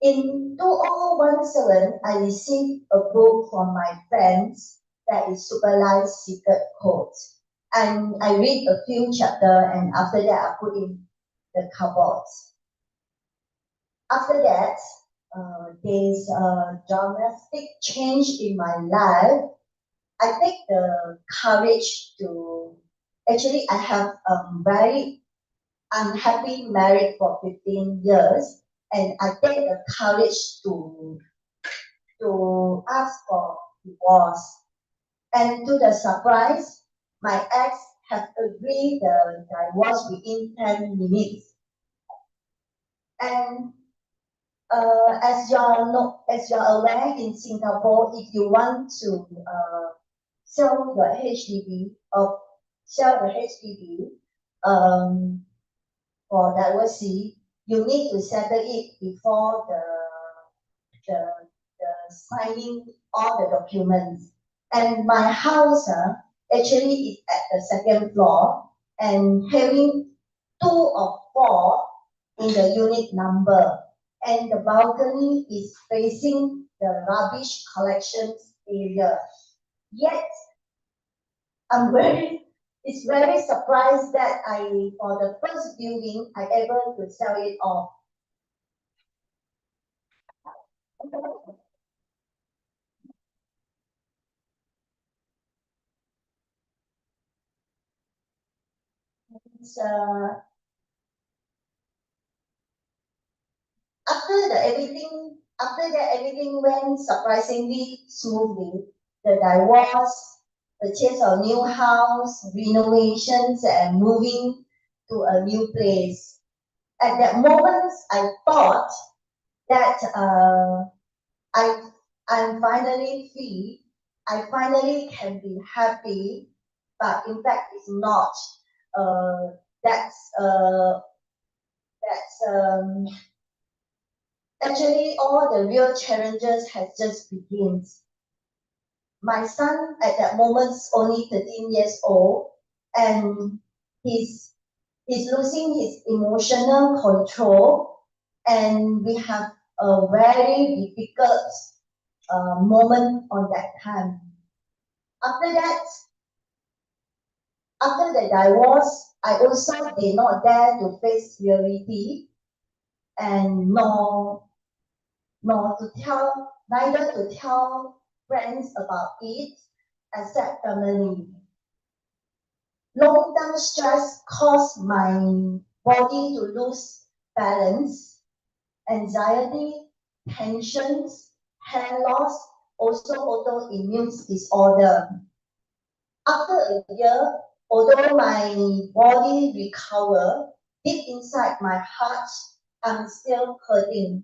In 2017, I received a book from my friends that is Superlife Secret Codes. And I read a few chapters and after that I put in the cupboards. After that, there's a dramatic change in my life. I take the courage to, actually I have a very unhappy marriage for 15 years and I take the courage to ask for divorce. And to the surprise, my ex have agreed the divorce within 10 minutes. And as you're aware, in Singapore, if you want to sell your HDB or sell the HDB for divorcee, you need to settle it before the signing all the documents. And my house, actually is at the second floor and having 2 or 4 in the unit number. And the balcony is facing the rubbish collections area. Yet, it's very surprised that for the first viewing, I able to sell it off. Uh, after that, everything went surprisingly smoothly. The divorce, purchase of new house, renovations, and moving to a new place. At that moment, I thought that I'm finally free. I finally can be happy, but in fact, it's not. Uh, that's uh, that's actually all the real challenges has just begun. My son at that moment is only 13 years old, and he's losing his emotional control, and we have a very difficult moment on that time. After that, after the divorce, I also did not dare to face reality and neither to tell friends about it except family. Long-term stress caused my body to lose balance, anxiety, tensions, hair loss, also autoimmune disorder. After a year, although my body recovered, deep inside my heart, I'm still hurting.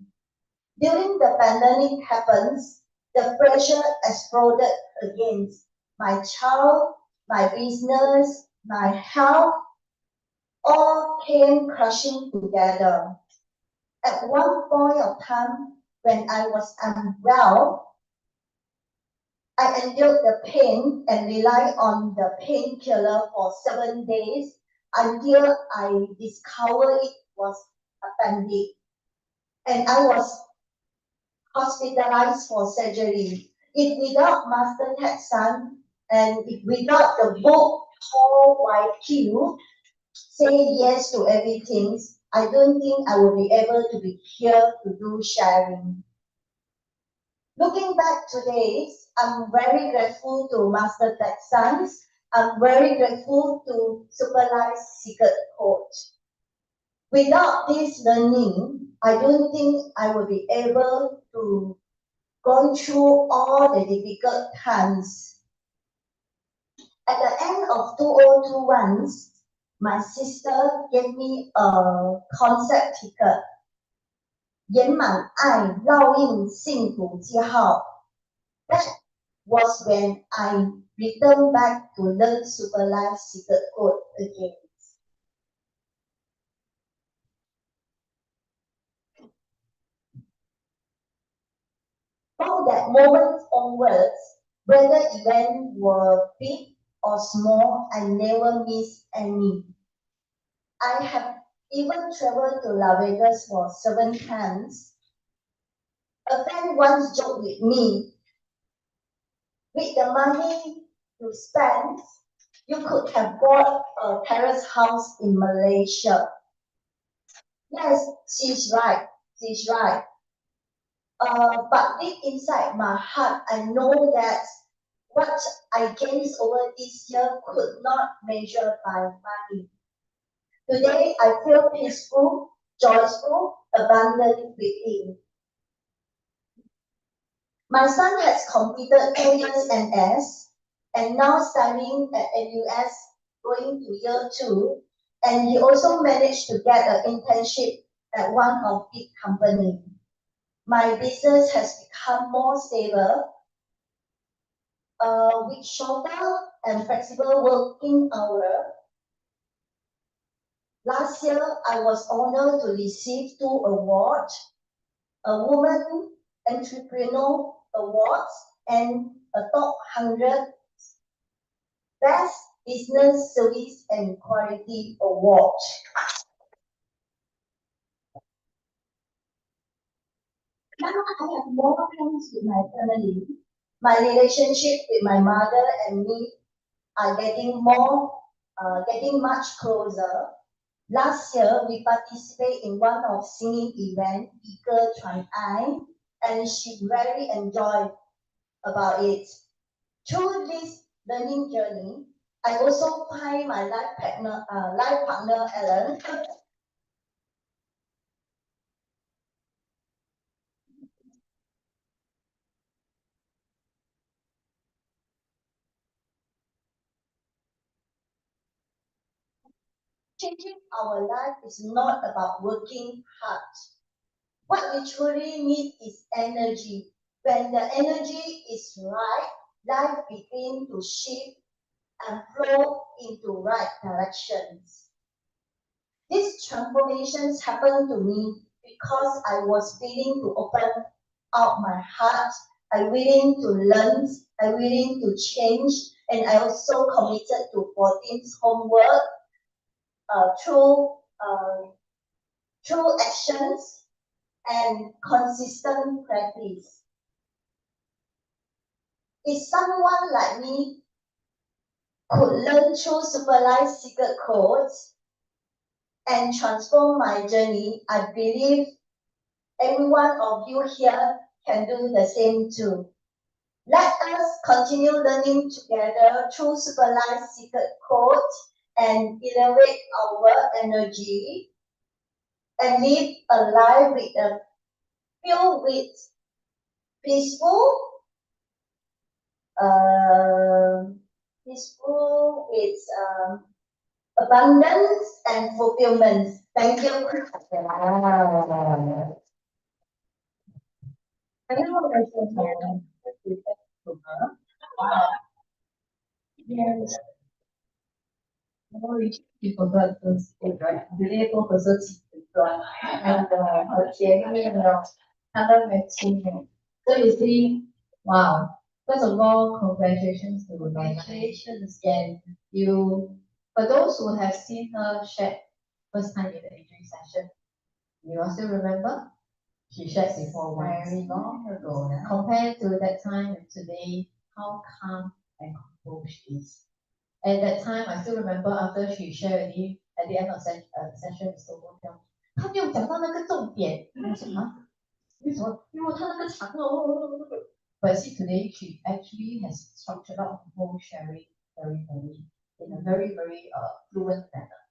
During the pandemic happens, the pressure exploded against my child, my business, my health, all came crashing together. At one point of time, when I was unwell, I endured the pain and relied on the painkiller for 7 days until I discovered it was appendix. And I was hospitalized for surgery. If without Master Texan and if without the book Tall White Q, say yes to everything, I don't think I will be able to be here to do sharing. Looking back today, I'm very grateful to Master Texans. I'm very grateful to Superlife Secret Coach. Without this learning, I don't think I will be able to go through all the difficult times. At the end of 2021, my sister gave me a concept ticket. 圆满爱烙印幸福记号 That was when I returned back to learn Superlife Secret Code again. From that moment onwards, whether events were big or small, I never missed any. I have even traveled to Las Vegas for 7 times. A friend once joked with me, with the money you spend, you could have bought a terrace house in Malaysia. Yes, she's right. She's right. But deep inside my heart, I know that what I gained over this year could not measure by money. Today, I feel peaceful, joyful, abundant within. My son has completed 2 years NS and now studying at NUS, going to year 2, and he also managed to get an internship at one of big company. My business has become more stable with shorter and flexible working hours. Last year, I was honored to receive 2 awards, a Woman Entrepreneur Award and a Top 100 Best Business Service and Quality Award. Now I have more times with my family. My relationship with my mother and me are getting much closer. Last year, we participated in one of singing event, Eager Chuan Ai, and she very enjoyed about it. Through this learning journey, I also find my life partner Alan. Changing our life is not about working hard. What we truly need is energy. When the energy is right, life begins to shift and flow into right directions. These transformations happened to me because I was willing to open out my heart, I'm willing to learn, I'm willing to change, and I also committed to 14's homework through actions and consistent practice. If someone like me could learn through supervised secret codes and transform my journey, I believe every one of you here can do the same too. Let us continue learning together through supervised secret codes and elevate our energy and live a life filled with peaceful with abundance and fulfillment. Thank you. I know there's a man to her. Yes. You forgot to speak, right? 直接多合作几段 and 和前面的他们没出面. So you see, wow. First of all, congratulations to congratulations and you. For those who have seen her shed first time in the injury session, you all still remember? She shared before very long ago. Compared to that time and today, how calm and composed she is. At that time, I still remember after she shared with me at the end of session, Mr. Wu tell me, 他没有讲到那个重点。我说啊，为什么？因为他那个长哦。But see today, she actually has structured out her whole sharing in a very fluent manner.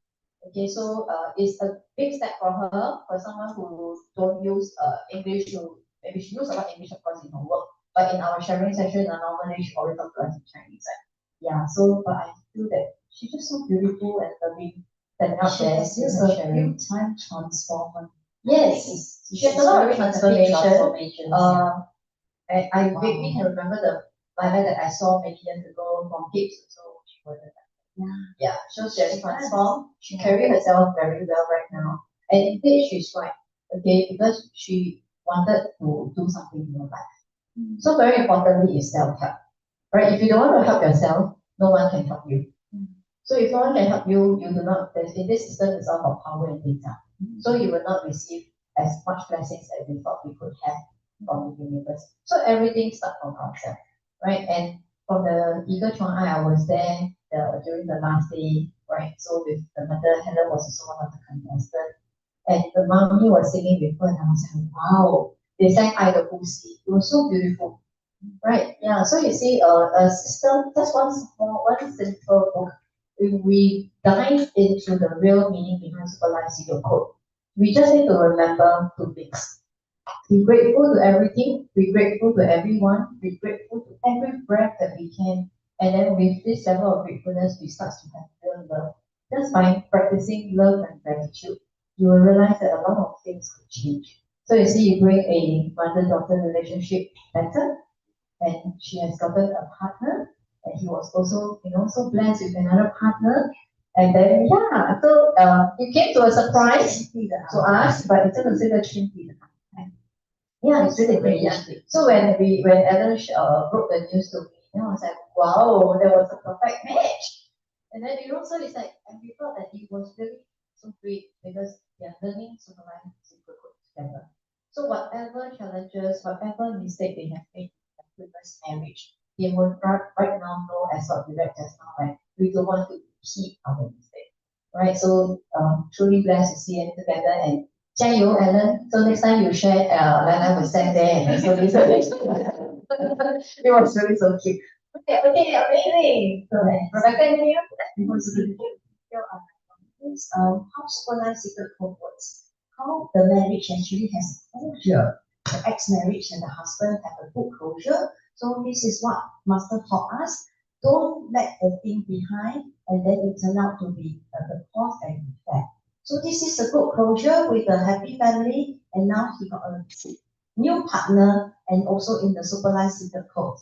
Okay, so it's a big step for her, for someone who don't use English to, maybe she knows a lot English of course in her work, but in our sharing session, normally she always talk to us in Chinese. Yeah, so but I feel that she's just so beautiful and loving, standing out there and sharing. Time transformer. Yes, she has a lot of transformation. I vaguely can remember the Lila that I saw many years ago from Gibbs, so she wasn't. Yeah, so she has transformed. She carries herself very well right now. And indeed, she's right. Okay, because she wanted to do something in her life. So very importantly is self-help. Right? If you don't want to help yourself, no one can help you. So if no one can help you, you do not, in this system it's all about power and data. So you will not receive as much blessings as we thought we could have from the universe. So everything starts from ourselves. Right? And from the Eagle Chuan Ai, I was there during the last day, right? So with the mother, Helen was also one of the contestants. And the mommy was singing with her, and I was like, wow, they sang I the Pussy. It was so beautiful. Right, yeah. So you see, a system, just one simple book. If we dive into the real meaning behind supervised secret code, we just need to remember two things. Be grateful to everything, be grateful to everyone, be grateful to every breath that we can. And then with this level of gratefulness, we start to have real love. Just by practicing love and gratitude, you will realize that a lot of things could change. So you see, you bring a mother-daughter relationship better, and she has gotten a partner, and he was also, so blessed with another partner. And then, yeah, so it came to a surprise to us, but it's a single chin. Yeah, it's really great. Yeah. So when Ellen broke the news to me And I was like, wow, that was a perfect match. And then, so it's like, and we thought that it was really so great because they are learning supervised secret code together. So whatever challenges, whatever mistake they have made in their previous marriage, they will right now know, as what we read just now, right? We don't want to repeat our mistake, right? So truly blessed to see them together, and 加油, Alan. So next time you share, Lana will stand there and so this. It was really so cute. Okay, amazing. So Rebecca, anything else? How supervised secret code works. How the marriage actually has closure. The ex-marriage and the husband have a good closure. So this is what Master taught us. Don't let the thing behind and then it turn out to be the cause and effect. So this is a good closure with a happy family, and now he got a new partner and also in the supervised secret code.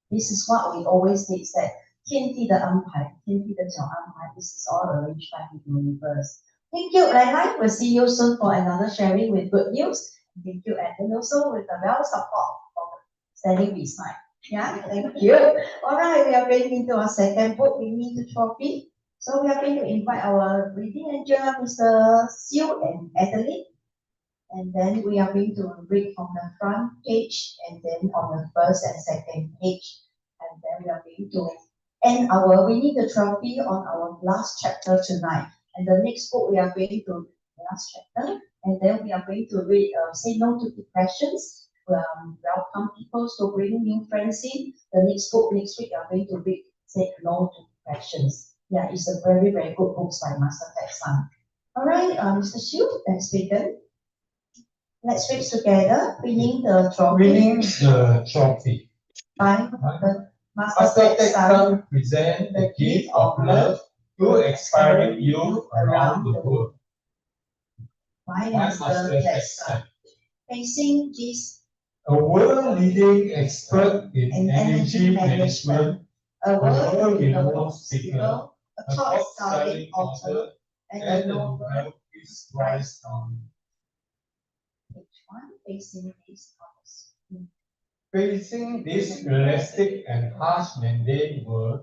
This is what we always say, that 天地的安排，天地的小安排 this is all arranged by the universe. Thank you, Lai. We'll see you soon for another sharing with good news. Thank you, and also with the well support of standing beside. Yeah, thank you. All right, we are going into our second book, We Need the Trophy. So we are going to invite our reading angel, Mr. Siu and Adeline. And then we are going to read from the front page and then on the first and second page. And then we are going to end our We Need the Trophy on our last chapter tonight. And the next book we are going to last chapter. And then we are going to read Say No to Depressions. Welcome people to bring new friends in. The next book next week we are going to read Say No to Depressions. Yeah, it's a very, very good book by Master Ted Sun. All right, Mr. Xu, let's begin. Let's read together, Winning the Trophy. Winning the trophy. By the Master Ted Sun present the gift of love to expiring youth around the world. By By Master Ted Sun. Facing this, A world-leading expert in energy management, a a world-renowned world-renowned speaker, a top-selling author, and and a the Nobel Nobel Peace Prize nominee. Page 1, facing this promise. Facing this realistic and harsh mundane world,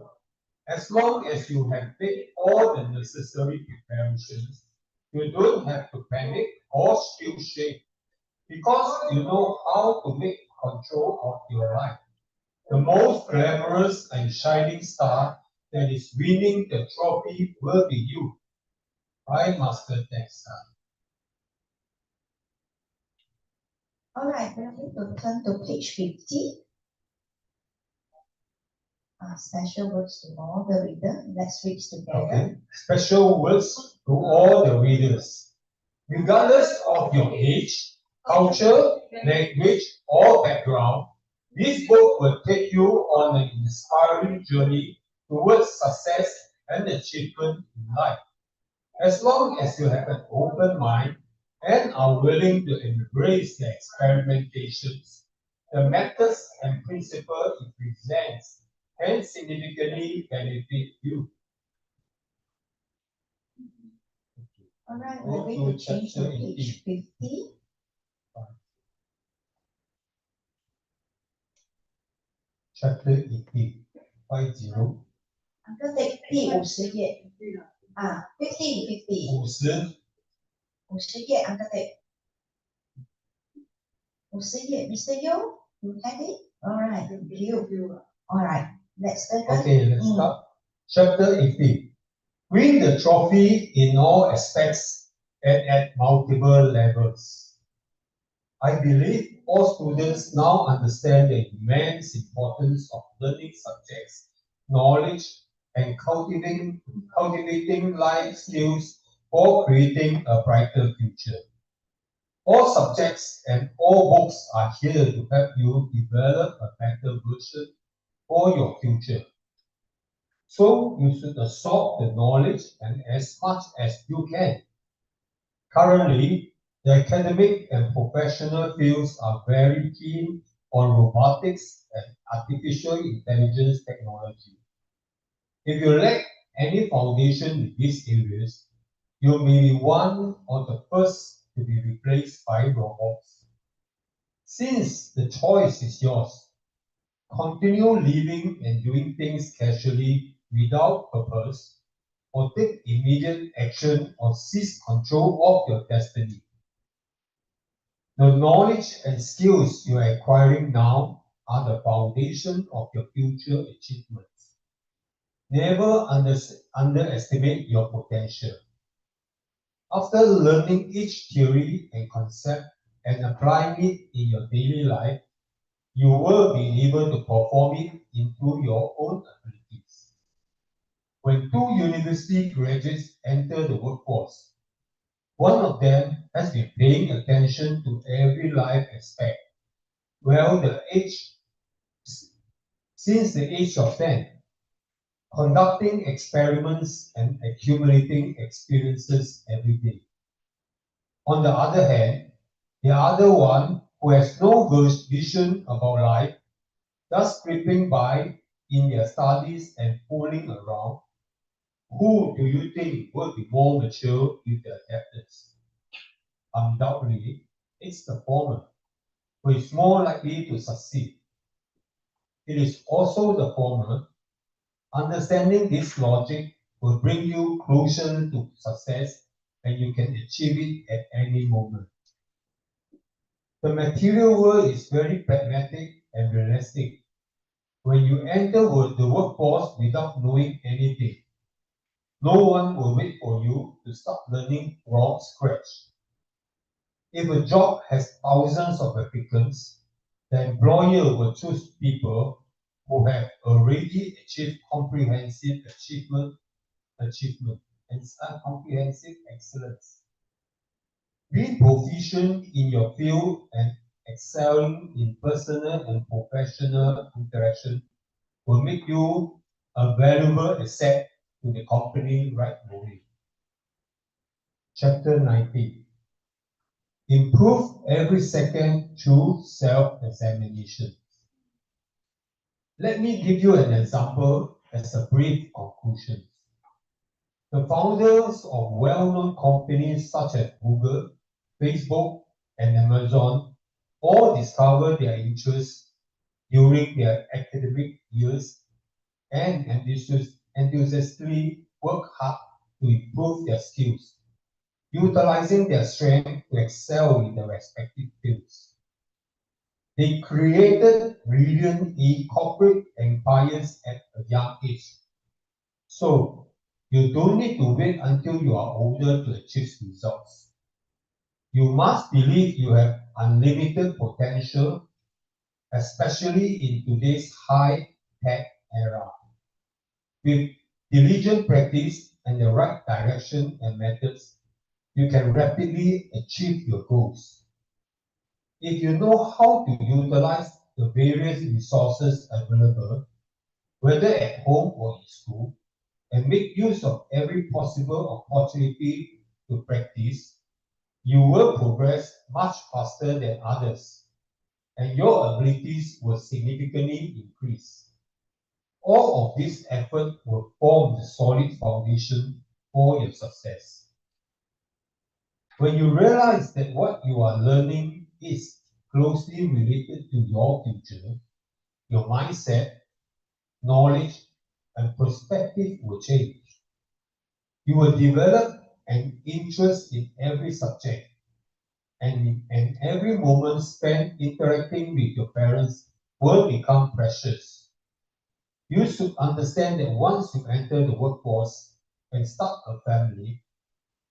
as long as you have made all the necessary preparations, you don't have to panic or still shake, because you know how to make control of your life. The most glamorous and shining star that is winning the trophy will be you. By Master Ted Sun. All right, we're going to turn to page 50. Special words to all the reader. Let's read together. Okay. Special words to all the readers. Regardless of your age, culture, language, or background, this book will take you on an inspiring journey towards success and achievement in life. As long as you have an open mind and are willing to embrace the experimentations, the methods and principles it presents can significantly benefit you. All right, we're going to change to page 50. Chapter 18, 50. Uncle take 第50页。50 50 50页 Uncle take 50页 Mr. Yo, you have it? All right, you. All right, let's begin. Okay, let's start. Chapter 18. Win the trophy in all aspects and at multiple levels. I believe all students now understand the immense importance of learning subjects, knowledge, and cultivating life skills for creating a brighter future. All subjects and all books are here to help you develop a better version for your future. So you should absorb the knowledge and as much as you can. Currently, the academic and professional fields are very keen on robotics and artificial intelligence technology. If you lack any foundation in these areas, you may be one of the first to be replaced by robots. Since the choice is yours, continue living and doing things casually without purpose, or take immediate action or seize control of your destiny. The knowledge and skills you are acquiring now are the foundation of your future achievements. Never underestimate your potential. After learning each theory and concept and applying it in your daily life, you will be able to perform it into your own abilities. When two university graduates enter the workforce, one of them has been paying attention to every life aspect, well, since the age of 10, conducting experiments and accumulating experiences every day. On the other hand, the other one, who has no vision about life, just creeping by in their studies and fooling around, who do you think will be more mature with their efforts? Undoubtedly, it's the former, who is more likely to succeed. It is also the former. Understanding this logic will bring you closer to success, and you can achieve it at any moment. The material world is very pragmatic and realistic. When you enter the workforce without knowing anything, no one will wait for you to start learning from scratch. If a job has thousands of applicants, the employer will choose people who have already achieved comprehensive achievement and comprehensive excellence. Being proficient in your field and excelling in personal and professional interaction will make you a valuable asset to the company right away. Chapter 19. Improve every second through self-examination. Let me give you an example as a brief conclusion. The founders of well-known companies such as Google, Facebook, and Amazon all discovered their interests during their academic years and enthusiastically work hard to improve their skills, utilizing their strength to excel in their respective fields. They created brilliant corporate empires at a young age. So, you don't need to wait until you are older to achieve results. You must believe you have unlimited potential, especially in today's high-tech era. With diligent practice and the right direction and methods, you can rapidly achieve your goals. If you know how to utilize the various resources available, whether at home or in school, and make use of every possible opportunity to practice, you will progress much faster than others, and your abilities will significantly increase. All of this effort will form the solid foundation for your success. When you realize that what you are learning is closely related to your future, your mindset, knowledge, and perspective will change. You will develop an interest in every subject, and every moment spent interacting with your parents will become precious. You should understand that once you enter the workforce and start a family,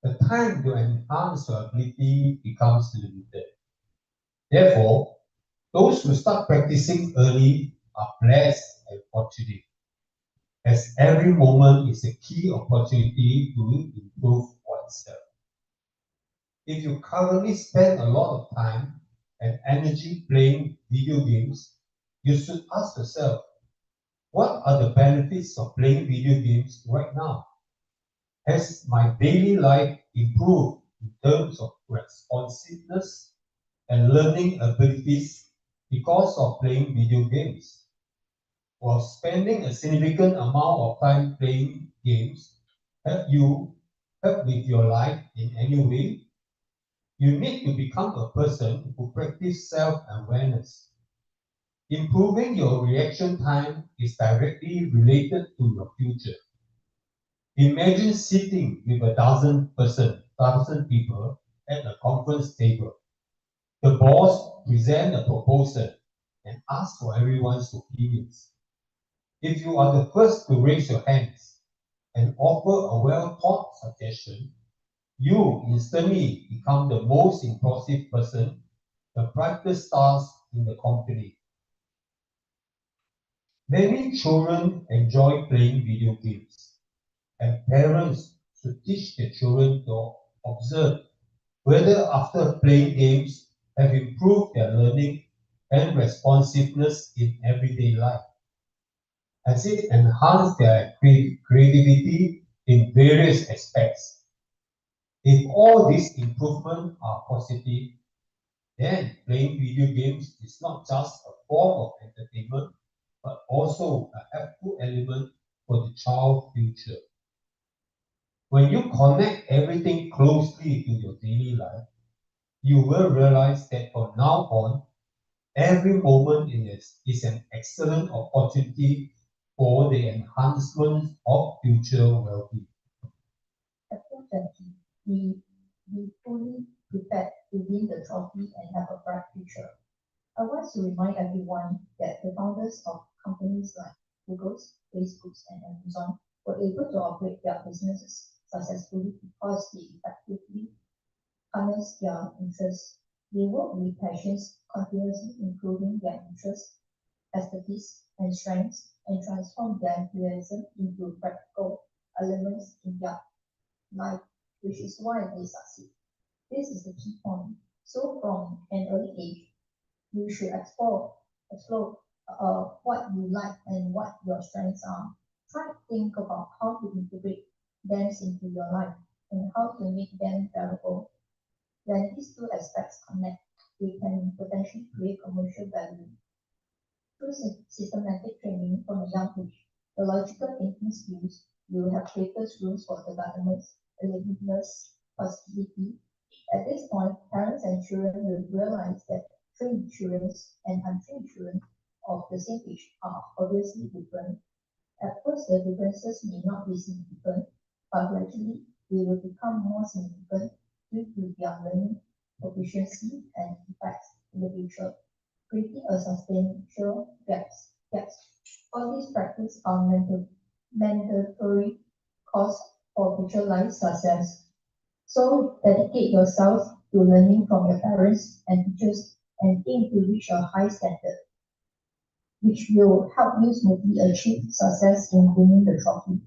the time to enhance your ability becomes limited. Therefore, those who start practicing early are blessed and fortunate, as every moment is a key opportunity to improve oneself. If you currently spend a lot of time and energy playing video games, you should ask yourself, what are the benefits of playing video games right now? Has my daily life improved in terms of responsiveness and learning abilities because of playing video games? While spending a significant amount of time playing games, have you helped with your life in any way? You need to become a person who practices self-awareness. Improving your reaction time is directly related to your future. Imagine sitting with a thousand people at a conference table. The boss presents a proposal and asks for everyone's opinions. If you are the first to raise your hands and offer a well-thought suggestion, you instantly become the most impulsive person, the brightest stars in the company. Many children enjoy playing video games, and parents should teach their children to observe whether after playing games have improved their learning and responsiveness in everyday life. Has it enhanced their creativity in various aspects? If all these improvements are positive, then playing video games is not just a form of entertainment, but also a helpful element for the child's future. When you connect everything closely to your daily life, you will realize that from now on, every moment in this is an excellent opportunity for the enhancement of future well-being. Chapter 20, we fully prepared to win the trophy and have a bright future. I want to remind everyone that the founders of companies like Google, Facebook, and Amazon were able to operate their businesses successfully because they effectively harnessed their interests. They work with passions, continuously improving their interests, expertise, and strengths, and transform their enthusiasm into practical elements in their life, which is why they succeed. This is the key point. So from an early age, you should explore what you like and what your strengths are. Try to think about how to integrate them into your life and how to make them valuable. When these two aspects connect, they can potentially create commercial value. Through systematic training from a young age, the logical thinking skills will have greater room for development, willingness, possibility. At this point, parents and children will realize that trained children and untrained children of the same age are obviously different. At first, the differences may not be significant, but gradually they will become more significant due to their learning proficiency and effects in the future, creating a substantial gaps. All these practices are mandatory costs for future life success. So dedicate yourself to learning from your parents and teachers and aim to reach a high standard, which will help you smoothly achieve success in winning the trophy.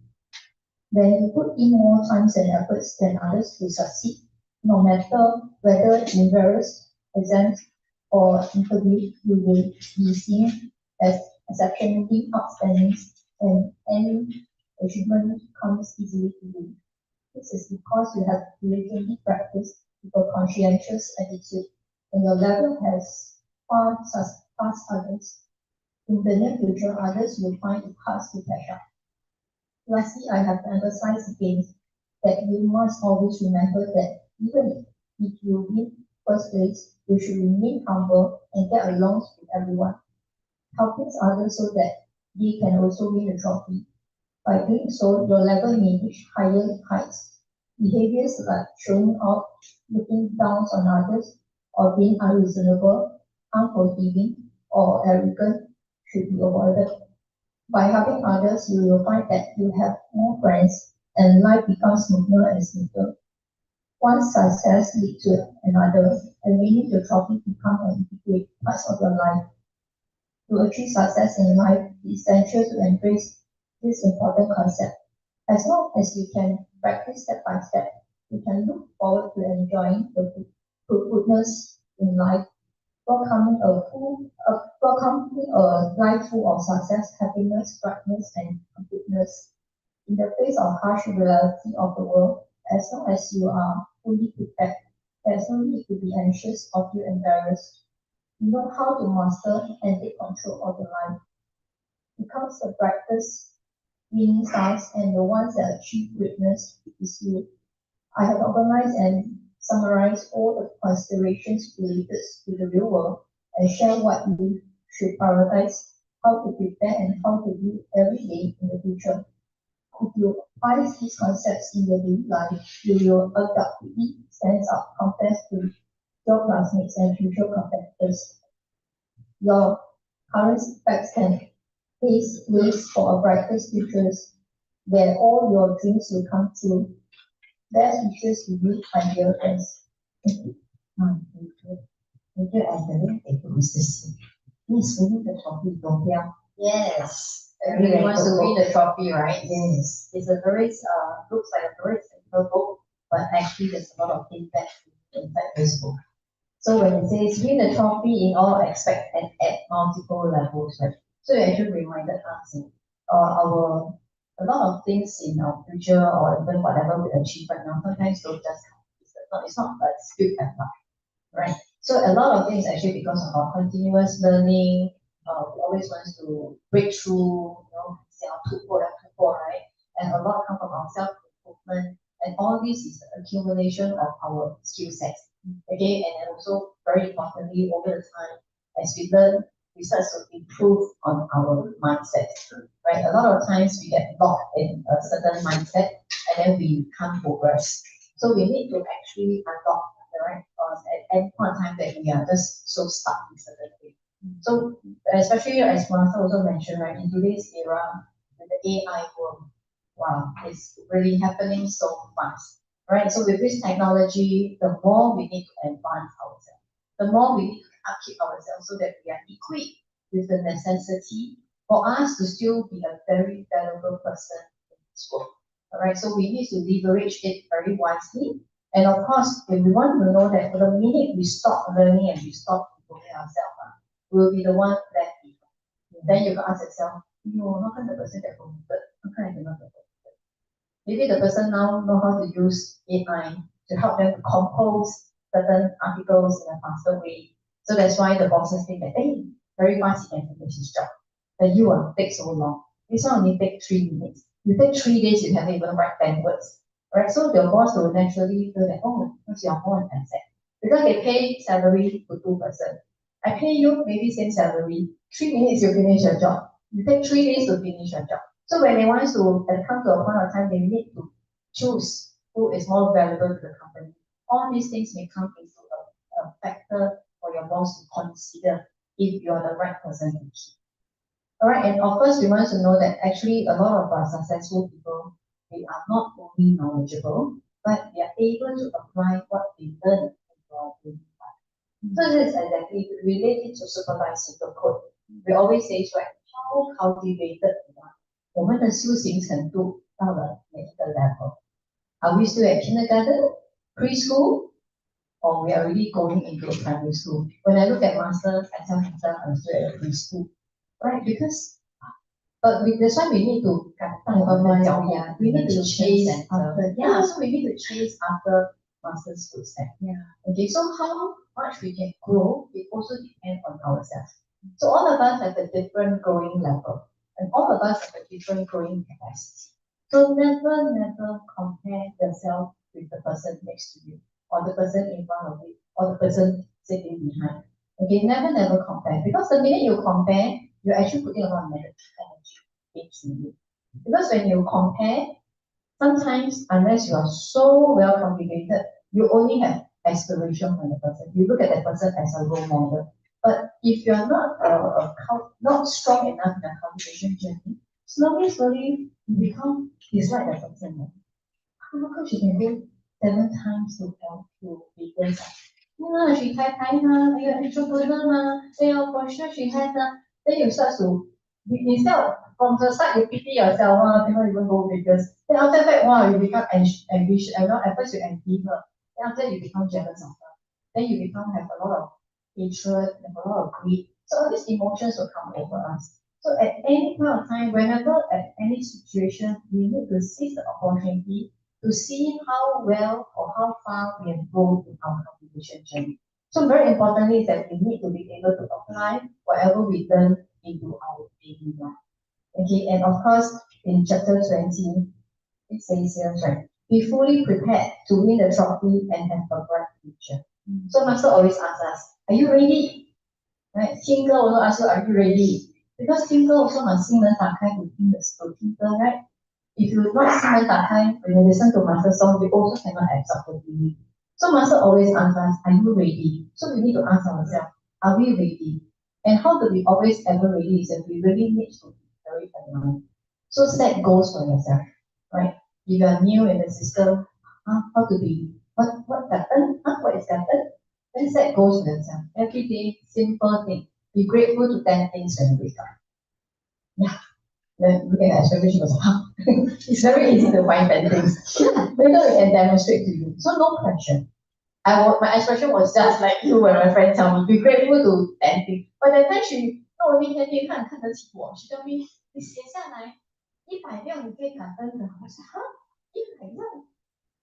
When you put in more time and efforts than others to succeed, no matter whether in various exams or interviews, you will be seen as exceptionally outstanding and any achievement comes easily to you. This is because you have diligently practiced with a conscientious attitude and your level has far surpassed others. In the near future, others will find it hard to catch up. Lastly, I have emphasized again that you must always remember that even if you win first place, you should remain humble and get along with everyone, helping others so that they can also win the trophy. By doing so, your level may reach higher heights. Behaviors like showing off, looking down on others, or being unreasonable, unforgiving, or arrogant should be avoided. By helping others, you will find that you have more friends and life becomes smoother and smoother. One success leads to another, and winning the trophy becomes an integrated part of your life. To achieve success in life, it is essential to embrace this important concept. As long as you can practice step by step, you can look forward to enjoying the fruitfulness in life, welcoming a life full of success, happiness, brightness, and completeness. In the face of harsh reality of the world, as long as you are fully prepared, there's no need to be anxious or feel embarrassed. You know how to master and take control of your life. Becomes the brightest winning stars and the ones that achieve greatness is you. I have organized and summarized all the considerations related to the real world and share what you should prioritize how to prepare and how to do every day in the future. If you apply these concepts in your daily life, you will undoubtedly stand out compared to your classmates and future competitors. Your current setbacks can pave ways for a brighter future where all your dreams will come true. Best wishes to you, my dear friends. Thank you. Thank you, Anthony. Thank you, Mr. C. Yes, we need the trophy, don't we? Yes, Everybody everybody wants to wants to win the trophy, right? Yes. It's a very, looks like a very simple book, but actually there's a lot of feedback inside this book. So when it says win the trophy in all aspects and at multiple levels, right? So it actually reminded us a lot of things in our future or even whatever we achieve right now, sometimes don't just come. It's not like skill and luck, right? So a lot of things actually because of our continuous learning, we always want to break through, right? And a lot come from our self-improvement, and all this is the accumulation of our skill sets. Okay, and then also very importantly, over the time, as we learn, we start to improve on our mindset, right? A lot of times we get locked in a certain mindset, and then we can't progress. So we need to actually unlock, right? At any point in time that we are just so stuck in certain things. So especially as Martha also mentioned, right, in today's era, with the AI world, wow, it's really happening so fast, right? So with this technology, the more we need to advance ourselves, the more we need to upkeep ourselves so that we are equipped with the necessity for us to still be a very valuable person in this world. All right, so we need to leverage it very wisely. And of course, if we want to know that the minute we stop learning and we stop improving ourselves, we'll be the one left behind. Then you can ask yourself, how come the person get promoted? How come I cannot get promoted? Maybe the person now know how to use AI to help them to compose certain articles in a faster way. So that's why the bosses think that, hey, very fast he can finish his job. But you take so long. This one only take 3 minutes. You take 3 days, you haven't even write 10 words. Right? So the boss will naturally feel that, oh, because you're more an asset. Because they pay salary to 2%. I pay you maybe same salary, 3 minutes you finish your job. You take 3 days to finish your job. So when they want to come to a point of time, they need to choose who is more valuable to the company. All these things may come into a factor for your boss to consider if you're the right person to keep. All right, and of course, we want to know that actually a lot of our successful people, they are not only knowledgeable, but they are able to apply what they learn into our daily life. So this is exactly related to supervising the code. We always say, right, how cultivated we are. 我们的修行程度到了哪一个 level? Are we still at kindergarten, preschool, or we are already going into primary school? When I look at masters, I tell myself I'm still at preschool, right? Because that's why we need to we need to chase after, so we need to chase after master's footsteps. Yeah. Okay, so how much we can grow, it also depends on ourselves. So all of us have a different growing level, and all of us have a different growing capacity. So never compare yourself with the person next to you, or the person in front of you, or the person sitting behind. Okay, never compare, because the minute you compare, you're actually putting a lot of negative energy into you. Because when you compare, sometimes unless you are so well cultivated, you only have aspiration from the person. You look at that person as a role model. But if you're not strong enough in the cultivation journey, slowly you become dislike that person. How come she can go 7 times to help to vegan? She entrepreneur for sure she has then you start to instead of from the start you pity yourself, cannot even go vegan. Then after that, wow, you become ambitious. At first you envy her. Then after that you become jealous of her. Then you become have a lot of hatred, have a lot of greed. So all these emotions will come over us. So at any point of time, whenever at any situation, we need to seize the opportunity to see how well or how far we have grown in our cultivation journey. So very importantly is that we need to be able to apply whatever we learn into our daily life. Okay, and of course, in chapter 20, it says here, right, be fully prepared to win the trophy and have a bright future. So Master always asks us, are you ready? right? 听歌 also ask you, are you ready? Because 听歌 also must 心门打开 to 听歌, right? If you not 心门打开, when you listen to master song, you also cannot absorb the meaning. So master always asks us, are you ready? So we need to ask ourselves, are we ready? And how to be always ever ready is that we really need to be very aligned. So set goals for yourself, right? If you are new in the system, how to be, what happened? What is happened? Then set goals for yourself. Every day, simple thing. Be grateful to 10 things when you wake up. Yeah. Then looking at expression, she was like, it's very easy to find 10 things. Later we can demonstrate to you. So no pressure. My expression was just like you when my friend tell me, be grateful to 10 things. But that time she not only 10 things, 看得起我, she told me, 你写下来100样你可以感恩的。我说100样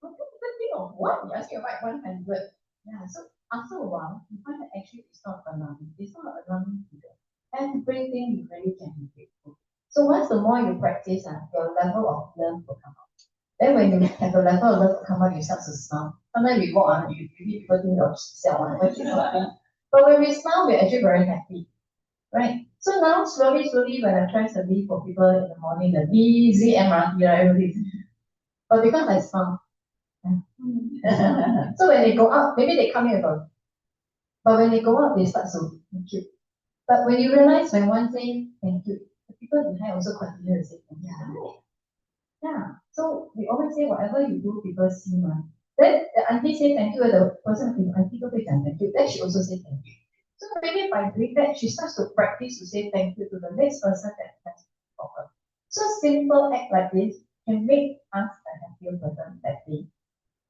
I can't even think of one. You ask me to write 100. Yeah, so after a while, you find that actually it's not alarming. It's not an alarming figure. Everything you really can be grateful. So once the more you practice, your level of love will come out. Then when you have the level of love come out, you start to smile. Sometimes we walk you people think you're but when we smile, we're actually very happy. Right? So now slowly, when I try to leave for people in the morning, the busy MRT, everything. But because I smile. So when they go out, maybe they come here alone. But when they go out, they start to thank you. But when you realize when one say thank you, the people behind also continue to say thank you. Yeah. So we always say whatever you do, people see man. Then the auntie say thank you, the person who auntie go thank you, then she also say thank you. So maybe by doing that, she starts to practice to say thank you to the next person that has for her. So simple act like this can make us a happier person that day.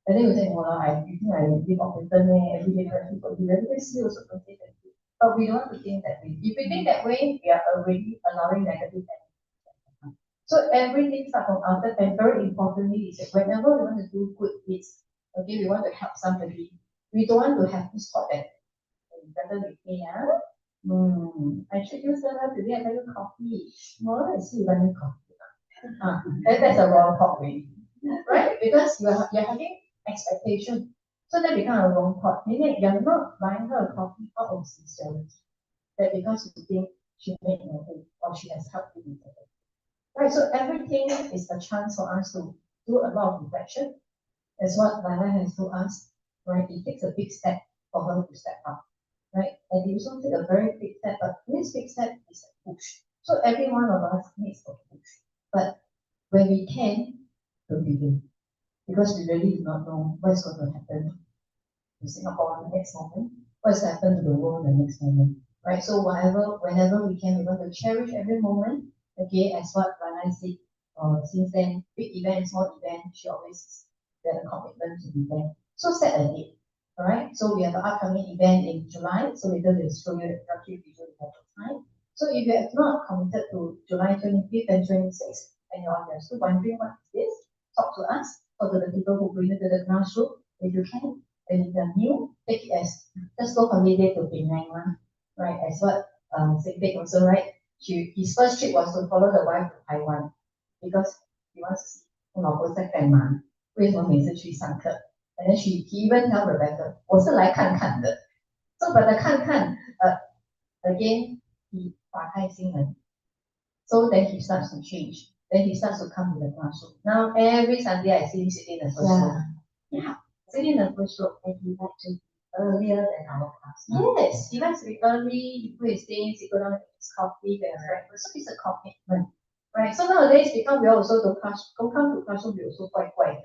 And then we say, well, you think I live off internet, every day people do every day see also don't say thank you. But we don't want to think that way. If we think that way, we are already allowing negative energy. So everything starts from outside, and very importantly is that whenever we want to do good deeds, okay, we want to help somebody, we don't want to have this thought that better with me, I treat you so well today, I buy you coffee. No, I see you buy me coffee. That's a wrong thought way. Right? Because you're having expectation. So that becomes a wrong thought. Meaning you're not buying her a coffee out of sincerity. That because you think she made your day or she has helped you in the day. Right, so everything is a chance for us to do a lot of reflection. That's what Lala has told us, right? It takes a big step for her to step up, right? And it also takes a very big step, but this big step is a push. So every one of us needs a push. But when we can, don't begin. Because we really do not know what's going to happen to Singapore in the next moment, what's going to happen to the world in the next moment, right? So whenever we can, we want to cherish every moment. Okay, as what Rana said, since then, big event, small event, she always had a commitment to be there. So set a date, all right? So we have an upcoming event in July, so later we'll show you the structure visual at the time. So if you have not committed to July 25th and 26th, and you're still wondering what is this, talk to us, talk to the people who bring it to the classroom, if you can. And if you're new, take it as just go holiday to Penang, right? As what Sig also, right? His first trip was to follow the wife to Taiwan because he wants to see 我老婆在干嘛，为什么每次去上课 ？And then he even tell Rebecca， 我是来看看的。So but the 看看，again he 打开心门 ，so then he starts to change. Then he starts to come to the classroom. Now every Sunday I see him sitting in the first row. Yeah, sitting in the first row, and he likes to earlier than our class. Yes, he likes to be early, he put his things, he go down and get his coffee, get his breakfast. So it's a commitment, right? So nowadays, because we also don't come to classroom, we also quite quiet.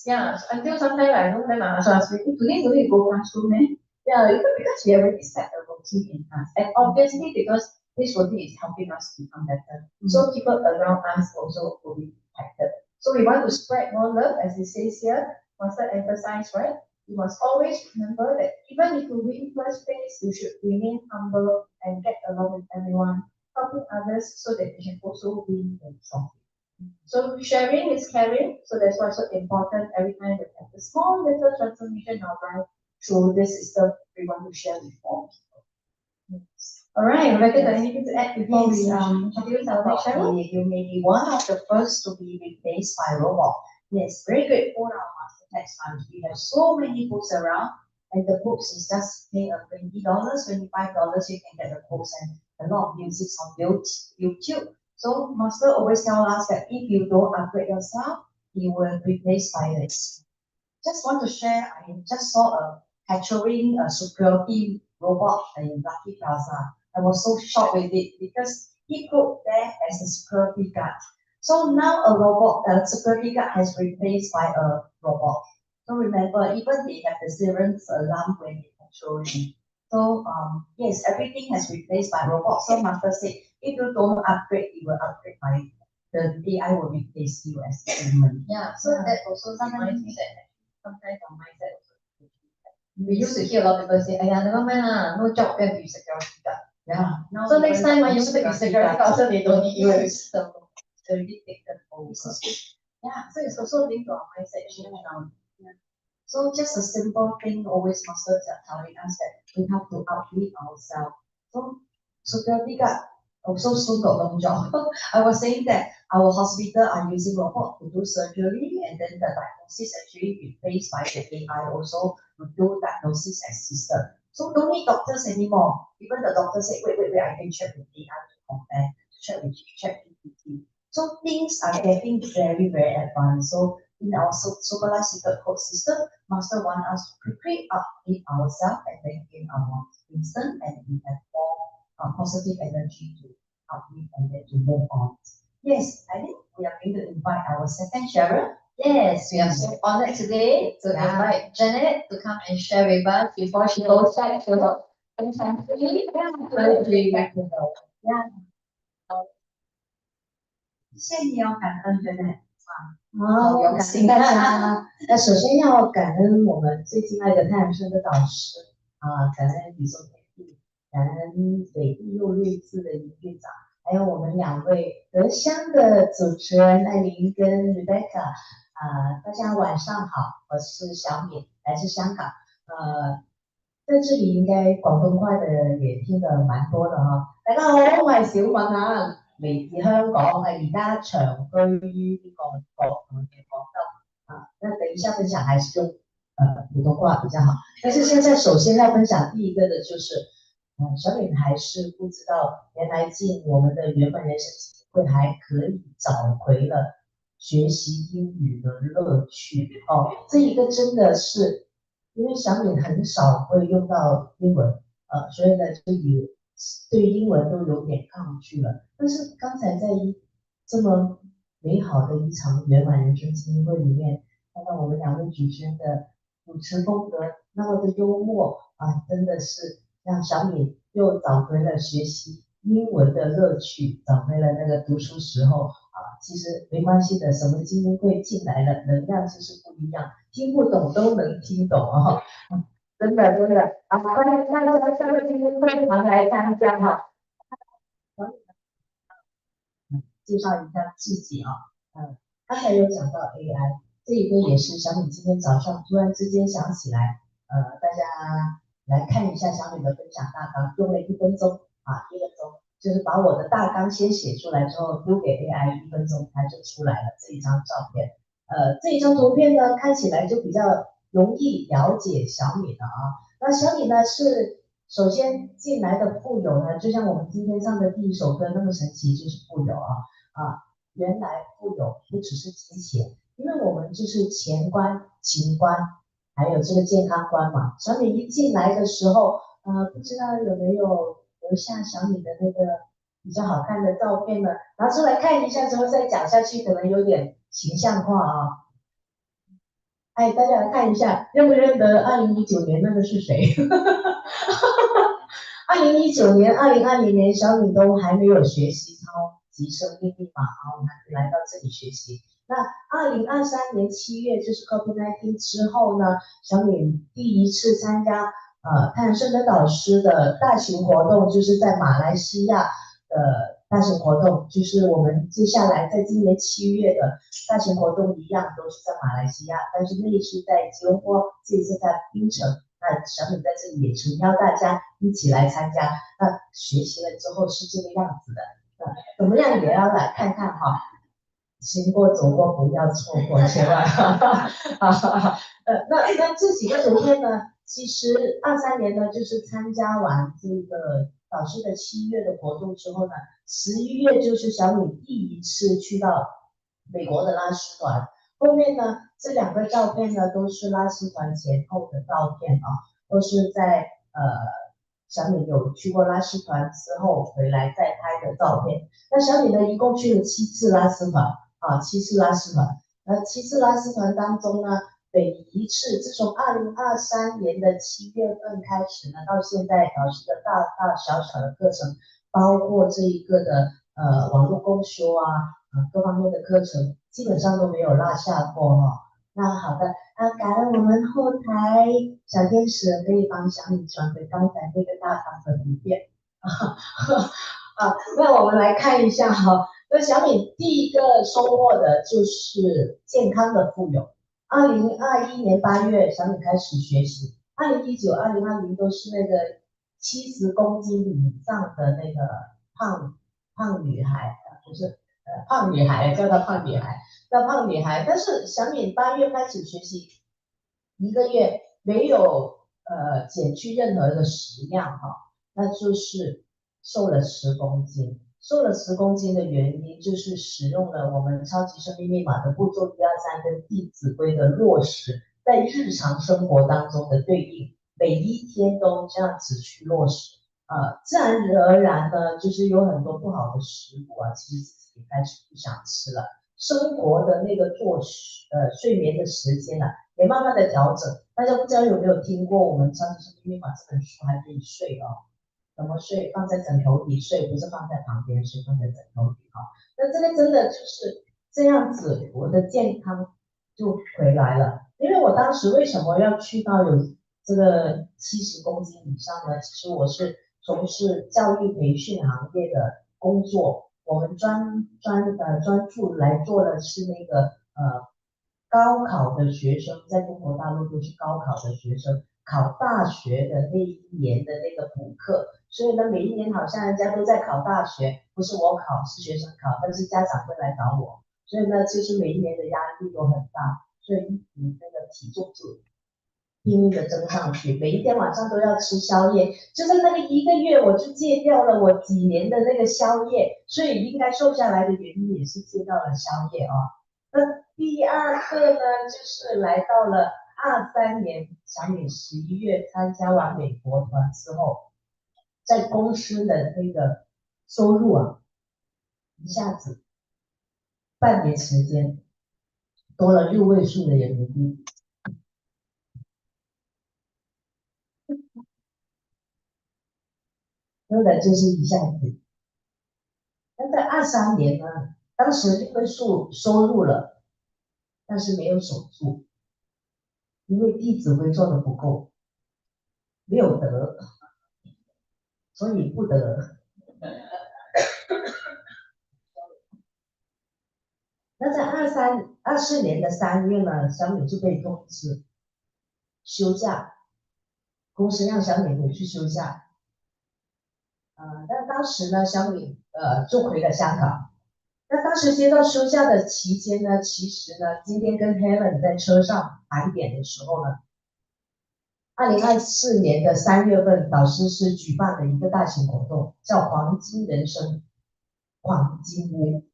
Yeah, so until sometimes I know them, so I was thinking, today do we go classroom, eh? Yeah, because we already set a routine in us. And obviously, because this routine is helping us to become better. So people around us also will be impacted. So we want to spread more love, as it says here. Master emphasize, right? You must always remember that even if you win first place, you should remain humble and get along with everyone, helping others so that you can also win the trophy. So sharing is caring, so that's why it's so important every time we have a small little transformation in our life through this system we want to share with more people. All right, Rebecca, got anything to add before we introduce our next sharer? You may be one of the first to be replaced by robot. Yes, very grateful our master text times. We have so many books around. And the books is just pay $20, $25, you can get the books and a lot of music on YouTube. So master always tell us that if you don't upgrade yourself, you will be replaced by this. Just want to share, I just saw a capturing a security robot in Lucky Plaza. I was so shocked with it because he put there as a security guard. So now a security guard has replaced by a robot. So remember, even they have the sirens alarm when they patrolling. So yes, everything has replaced by robots. So master said, if you don't upgrade, you will upgrade by the AI will replace you as a human. Yeah, so that also reminds me that sometimes our mindset also. We used to hear a lot of people say, "Aya, never mind lah, no job, then be security guard." Yeah. Now So next time when you want to be security guard, also they don't need you as system. already taken over. Yeah, so it's also linked to our mindset shift now. So just a simple thing, always masters are telling us that we have to upgrade ourselves. So security guard also soon got no job. I was saying that our hospital are using robot to do surgery, and then the diagnosis actually replaced by the AI also to do diagnosis assistant. So don't need doctors anymore. Even the doctor said, wait, I can check with AI to compare, check with ChatGPT. So things are getting very, very advanced. So in our supervised secret code system, master want us to quickly update ourselves and then gain our instant and we have more positive energy to update and then to move on. Yes, I think we are going to invite our second sharer. Yes, we are so honored today to invite Janet to come and share with us before she goes back to her own country. Yeah. 谢谢你哦，感恩真的。好，感谢大家。那首先要感恩我们最敬爱的太阳升的导师感恩宇宙天地，感恩北地又睿智的营运长，还有我们2位德香的主持人艾琳跟 Rebecca。大家晚上好，我是小敏，来自香港。在这里应该廣東話的也聽得蠻多的哈。大家好，我係小敏嚟自香港，而家長居於呢個廣州那等一下分享還是用普通話比較好。但是現在首先要分享第一個的就是小敏還是不知道原來進我們的原本人生基金會還可以找回了學習英語的樂趣這一個真的是因為小敏很少會用到英文所以呢就對英文都有點抗拒了。但是剛才在這麼美好的一場圓滿人生基金會裡面，看到我們2位主持人的主持風格那麼的幽默真的是讓小敏又找回了學習英文的樂趣，找回了那個讀書時候其實沒關係的，什麼基金會進來了，能量就是不一樣，聽不懂都能聽懂真的歡迎大家下個基金會常來參加介紹一下自己剛才有講到 AI， 這一個也是小敏今天早上突然之間想起來，大家來看一下小敏的分享大綱，用了1分鐘1分鐘，就是把我的大綱先寫出來之後丟給 AI 1分鐘，它就出來了這一張照片。這一張圖片呢，看起來就比較容易了解小敏了那小敏呢是首先進來的富有呢，就像我們今天唱的第一首歌那麼神奇，就是富有原來富有不只是金錢，因為我們就是錢觀、情觀，還有這個健康觀嘛。小敏一進來的時候，不知道有沒有留下小敏的那個比較好看的照片呢？拿出來看一下之後再講下去，可能有點形象化大家來看一下，認不認得2019年那個是誰2019年、2020年，小敏都還沒有學習超級生命密碼我們還來到這裡學習。那2023年7月，就是 COVID-19 之後呢，小敏第一次參加太陽盛德導師的大型活動，就是在馬來西亞的大型活動，就是我們接下來在今年7月的大型活動一樣，都是在馬來西亞，但是那是在吉隆坡，這次在檳城。那小敏在這裡也誠邀大家一起來參加，那學習了之後是這個樣子的，怎麼樣也要來看看行過走過不要錯過，千萬那這幾個圖片呢，其实23年呢，就是参加完这个导师的7月的活动之后呢，11月就是小米第一次去到美国的拉丝团。后面呢，这2个照片呢都是拉丝团前后的照片啊，都是在小米有去过拉丝团之后回来再拍的照片。那小米呢，一共去了7次拉丝团啊，7次拉丝团。7次拉丝团当中呢，每一次自从2023年的7月份开始呢，到现在导师的大大小小的课程，包括这一个的网络共修啊，各方面的课程，基本上都没有落下过哈。那好的，感恩我们后台小天使可以帮小米转回刚才那个大堂的图片那我们来看一下哈。那小米第一个收获的就是健康的富有。2021年8月，小米开始学习。2019、2020都是那个70公斤以上的那个胖女孩，就是胖女孩，叫她胖女孩，叫胖女孩。但是小米8月开始学习，1个月没有减去任何的食量哈，那就是瘦了10公斤。瘦了10公斤的原因就是使用了我们超级生命密码的步骤123跟弟子规的落实，在日常生活当中的对应，每一天都这样子去落实。自然而然呢，就是有很多不好的食物啊，其实自己开始不想吃了。生活的那个睡眠的时间啊，也慢慢的调整。大家不知道有没有听过我们《超级生命密码》这本书还可以睡哦？怎么睡？放在枕头底睡，不是放在旁边睡，放在枕头底哈。那这个真的就是这样子，我的健康就回来了。因为我当时为什么要去到有这个70公斤以上呢？其实我是从事教育培训行业的工作，我们专注来做的是那个高考的学生，在中国大陆都是高考的学生考大学的那一年的那个补课，所以呢，每一年好像人家都在考大学，不是我考，是学生考，但是家长会来找我，所以呢，就是每一年的压力都很大，所以那个体重就拼命的增上去，每一天晚上都要吃宵夜，就在那个1个月，我就戒掉了我几年的那个宵夜，所以应该瘦下来的原因也是戒掉了宵夜啊。那第二个呢，就是来到了23年，小米11月参加完美国团之后，在公司的那个收入啊，一下子半年时间多了6位数的人民币。真的就是一下子。那在23年呢，当时6位数收入了，但是没有守住，因为弟子规做的不够，没有得，所以不得。那在24年的3月呢，小米就被通知休假，公司让小米回去休假。但当时呢，小米就回了香港。那当时接到休假的期间呢，其实呢，今天跟 Helen 在车上盘点的时候呢，2024年的3月份，导师是举办了一个大型活动，叫黄金人生黄金屋。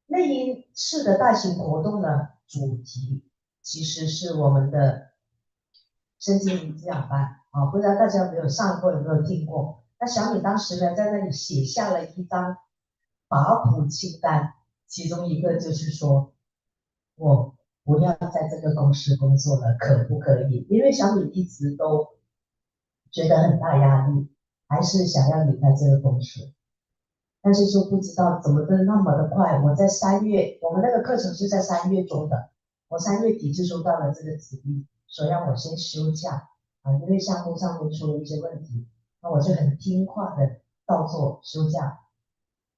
那一次的大型活动呢，主题其实是我们的身心灵滋养班啊，不知道大家有没有上过，有没有听过？那小米当时呢，在那里写下了一张法普清单，其中一个就是说，我不要在这个公司工作了，可不可以？因为小米一直都觉得很大压力，还是想要离开这个公司，但是就不知道怎么的那么的快。我在3月，我们那个课程是在3月中的，我3月底就收到了这个指令，说让我先休假啊，因为项目上面出了一些问题，那我就很听话的照做休假。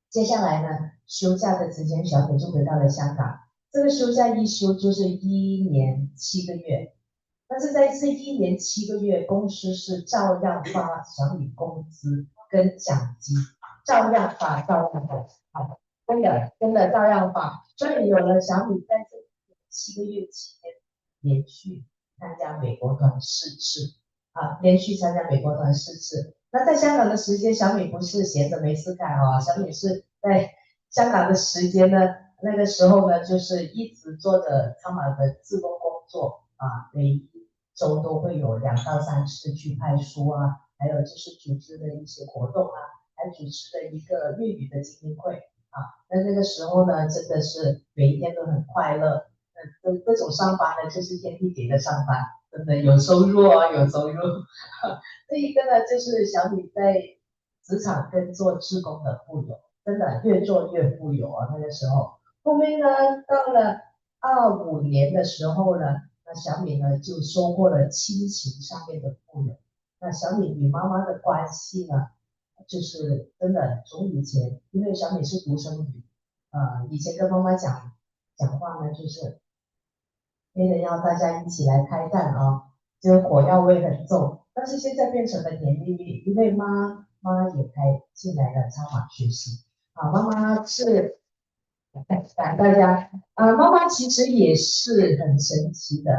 接下来呢，休假的之间，小美就回到了香港。这个休假一休就是1年7个月，但是在这1年7个月，公司是照样发小米工资跟奖金，照样发，照样发，好，真的照样发。所以有了小米在这7个月期间连续参加美国团4次，连续参加美国团4次。那在香港的时间，小米不是闲着没事干哦，小米是在香港的时间呢，那个时候呢，就是一直做着苍马的志工工作每一周都会有2到3次去派书还有就是组织的一些活动还主持了一个粤语的精英会那个时候呢，真的是每一天都很快乐。这种上班呢，就是天地给的上班，真的有收入有收入。这一个呢，就是小米在职场跟做志工的富有，真的越做越富有那个时候。后面呢，到了25年的时候呢，那小米呢就收获了亲情上面的富有。那小米与妈妈的关系呢，就是真的从以前，因为小米是独生女，以前跟妈妈讲话呢，就是为了要大家一起来开战就火药味很重。但是现在变成了甜蜜蜜，因为妈也进来了超马学习妈妈是感大家妈妈其实也是很神奇的。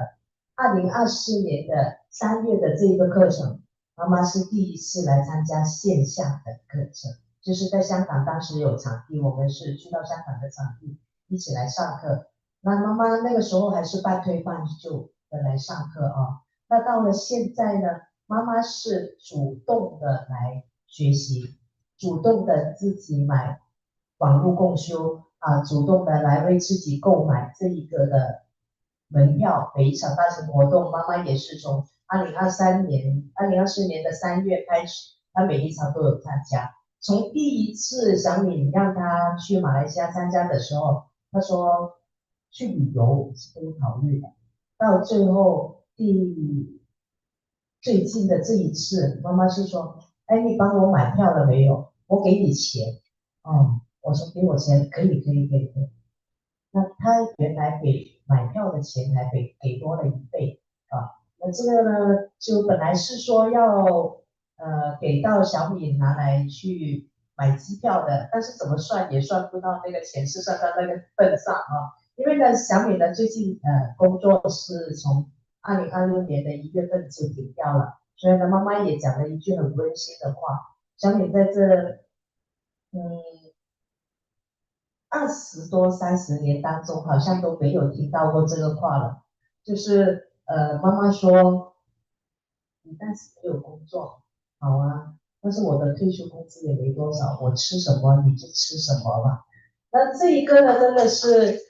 2024年的3月的这个课程，妈妈是第一次来参加线下的课程，就是在香港当时有场地，我们是去到香港的场地一起来上课。那妈妈那个时候还是半推半就的来上课那到了现在呢，妈妈是主动的来学习，主动的自己买网络共修主动的来为自己购买这一个的门票，每一场大型活动，妈妈也是从2024年的3月开始，她每一场都有参加。从第一次小米让她去马来西亚参加的时候，她说去旅游是可以考虑的，到最后最近的这一次，妈妈是说，哎，你帮我买票了没有？我给你钱。我说给我钱，可以。那他原来给买票的钱还给多了1倍那这个呢，就本来是说要给到小米拿来去买机票的，但是怎么算也算不到那个钱是算到那个份上因为呢，小米呢最近工作是从2026年的1月份就停掉了，所以呢，妈妈也讲了一句很温馨的话，小米在这20多30年当中，好像都没有听到过这个话了。就是妈妈说，你暂时没有工作，好但是我的退休工资也没多少，我吃什么你就吃什么吧。那这一个呢，真的是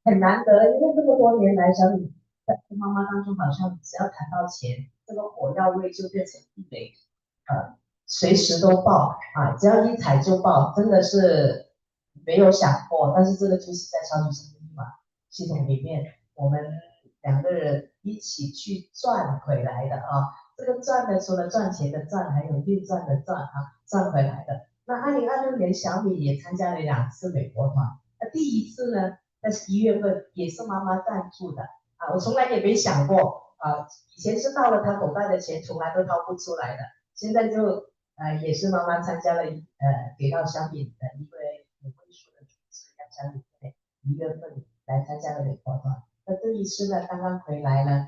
很难得，因为这么多年来，小米在妈妈当中好像只要谈到钱，这个火药味就变成地雷，随时都爆只要一踩就爆，真的是没有想过。但是这个就是在超级生命密码系统里面，我们2个人一起去赚回来的这个赚呢，除了赚钱的赚，还有运赚的赚赚回来的。那2026年小米也参加了2次美国团，那第一次呢，那是1月份，也是妈妈赞助的我从来也没想过以前是到了他口袋的钱，从来都掏不出来的，现在就也是妈妈参加了给到小米的一位有归属的组织，让小米在1月份来参加了美国团。那这一次呢，刚刚回来了，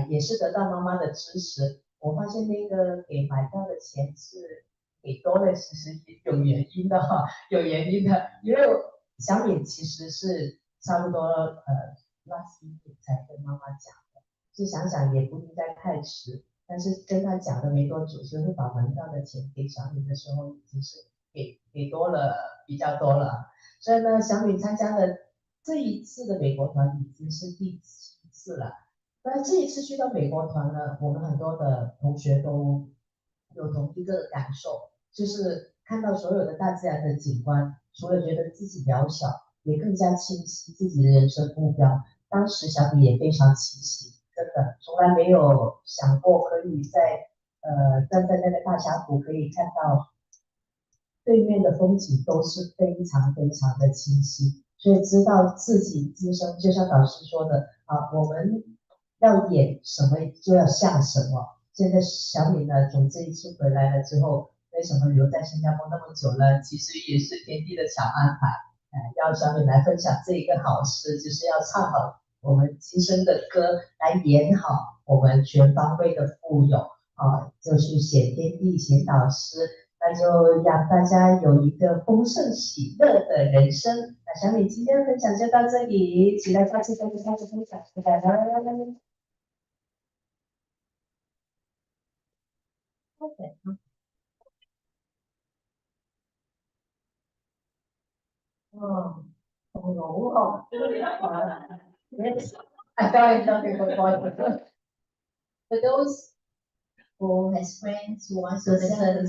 也是得到妈妈的支持。我发现那个给买票的钱是给多了，其实有原因的有原因的，因为小米其实是差不多last minute才跟妈妈讲的，就想想也不应该太迟。但是跟他讲的没多久，就会把门票的钱给小米的时候，已经是给多了，比较多了。所以呢，小米参加的这一次的美国团已经是第7次了。那这一次去到美国团呢，我们很多的同学都有同一个感受，就是看到所有的大自然的景观，除了觉得自己渺小，也更加清晰自己的人生目标。当时小米也非常清晰。真的从来没有想过可以站在那个大峡谷可以看到对面的风景都是非常的清晰，所以知道自己今生就像导师说的我们要演什么就要像什么。现在小米呢，从这一次回来了之后，为什么留在新加坡那么久呢？其实也是天地的巧安排。要小米来分享这一个好事，就是要唱好我们今生的歌来演好我们全方位的富有就是显天地、显导师，那就让大家有一个丰盛喜乐的人生。那小美今天的分享就到这里，期待下次再跟大家分享，拜拜。Okay. Oh, oh no. Yes, I fell in love with a boy. For those who has friends who wants to listen,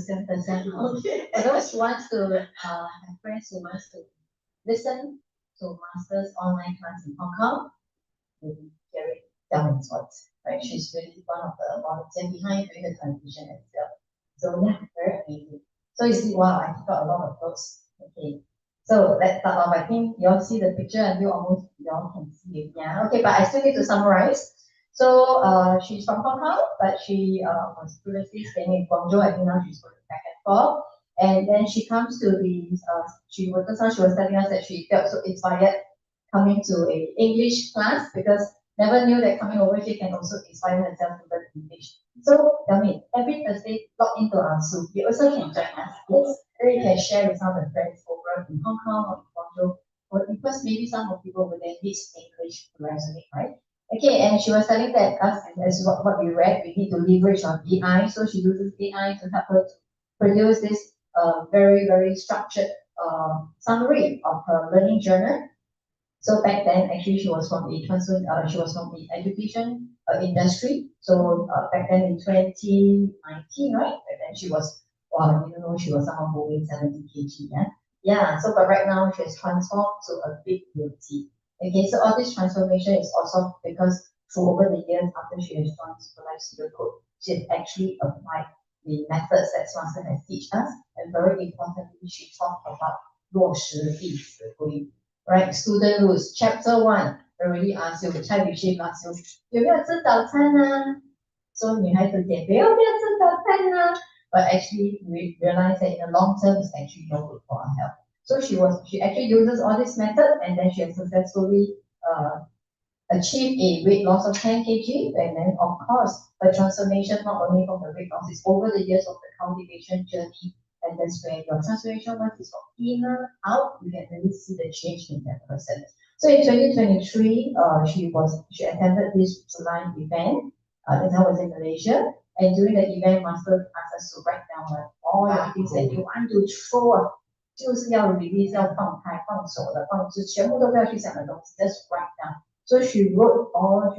okay. For those who wants to have friends who wants to listen to Master's online class in Hong Kong, maybe Gary Delman's words, right? She's really one of the volunteers behind doing the transition itself. So yeah, very amazing. So you see, wow, I got a lot of those. Okay. So let's start off. I think you all see the picture and you all can see it. Yeah. Okay, but I still need to summarize. So she's from Hong Kong, but she was previously staying in Guangzhou. I think now she's going back and forth. And then she comes to the she was telling us that she felt so inspired coming to a English class because never knew that coming over here can also inspire herself to learn English. So tell me, every Thursday log into our Zoom. You also can join us. Yes, or you can share with some of the friends over in Hong Kong or in Guangzhou. Or because maybe some of people over there need English to resonate, right? Okay, and she was telling that us as what we read, we need to leverage on AI. So she uses AI to help her to produce this very, very structured summary of her learning journal. So back then, actually, she was from the education industry. So back then in 2019, right? Back then she was, wow, you know, she was someone who weighed 70 kg, yeah? Yeah, so but right now she has transformed to a big beauty. Okay, so all this transformation is also because through over the years after she has joined Superlife Secret Code, she has actually applied the methods that Master has taught us, and very importantly, she talked about 落实弟子规. Right, student rules. Chapter 1 already asked you, Chai Vishay asked you, 有没有吃早餐呢? So 女孩子减肥要不要吃早餐呢? But actually we realized that in the long term it's actually not good for our health. So she actually uses all this method and then she has successfully achieved a weight loss of 10 kg, and then of course the transformation not only from the weight loss is over the years of the cultivation journey. And that's where your transformation once is from inner out, you can really see the change in that person. So in 2023, she attended this July event. That time was in Malaysia. And during the event, Master asked us to write down all the things that you want to throw. 就是要 release 要放开放手的放就全部都不要去想的东西 just write down. So she wrote down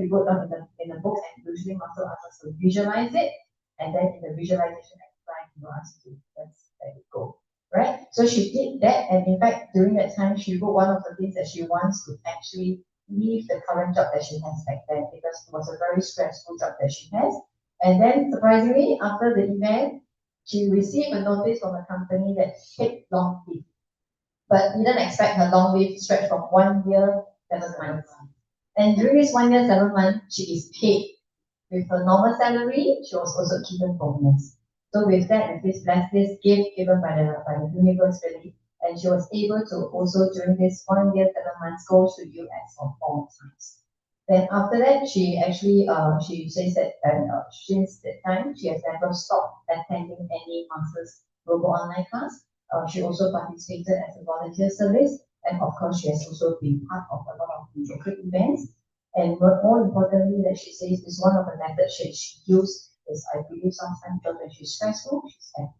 in the book, and usually Master asks us to visualize it, and then in the visualization exercise, you ask to let's let it go, right? So she did that, and in fact, during that time, she wrote one of the things that she wants to actually leave the current job that she has back then because it was a very stressful job that she has. And then surprisingly, after the event, she received a notice from a company that take long leave, but didn't expect her long leave stretch from 1 year, 7 months. And during this 1 year, 7 months, she is paid with her normal salary. She was also given bonus. So with that, with this gift given by the universe really, and she was able to also during this 1 year, 7 months go to US for 4 times. Then after that, she actually she says that since that time she has never stopped attending any Masters Global Online class. She also participated as a volunteer service, and of course she has also been part of a lot of the local events. And more importantly, that she says is one of the methods she used is I believe sometimes when she's stressful, she's had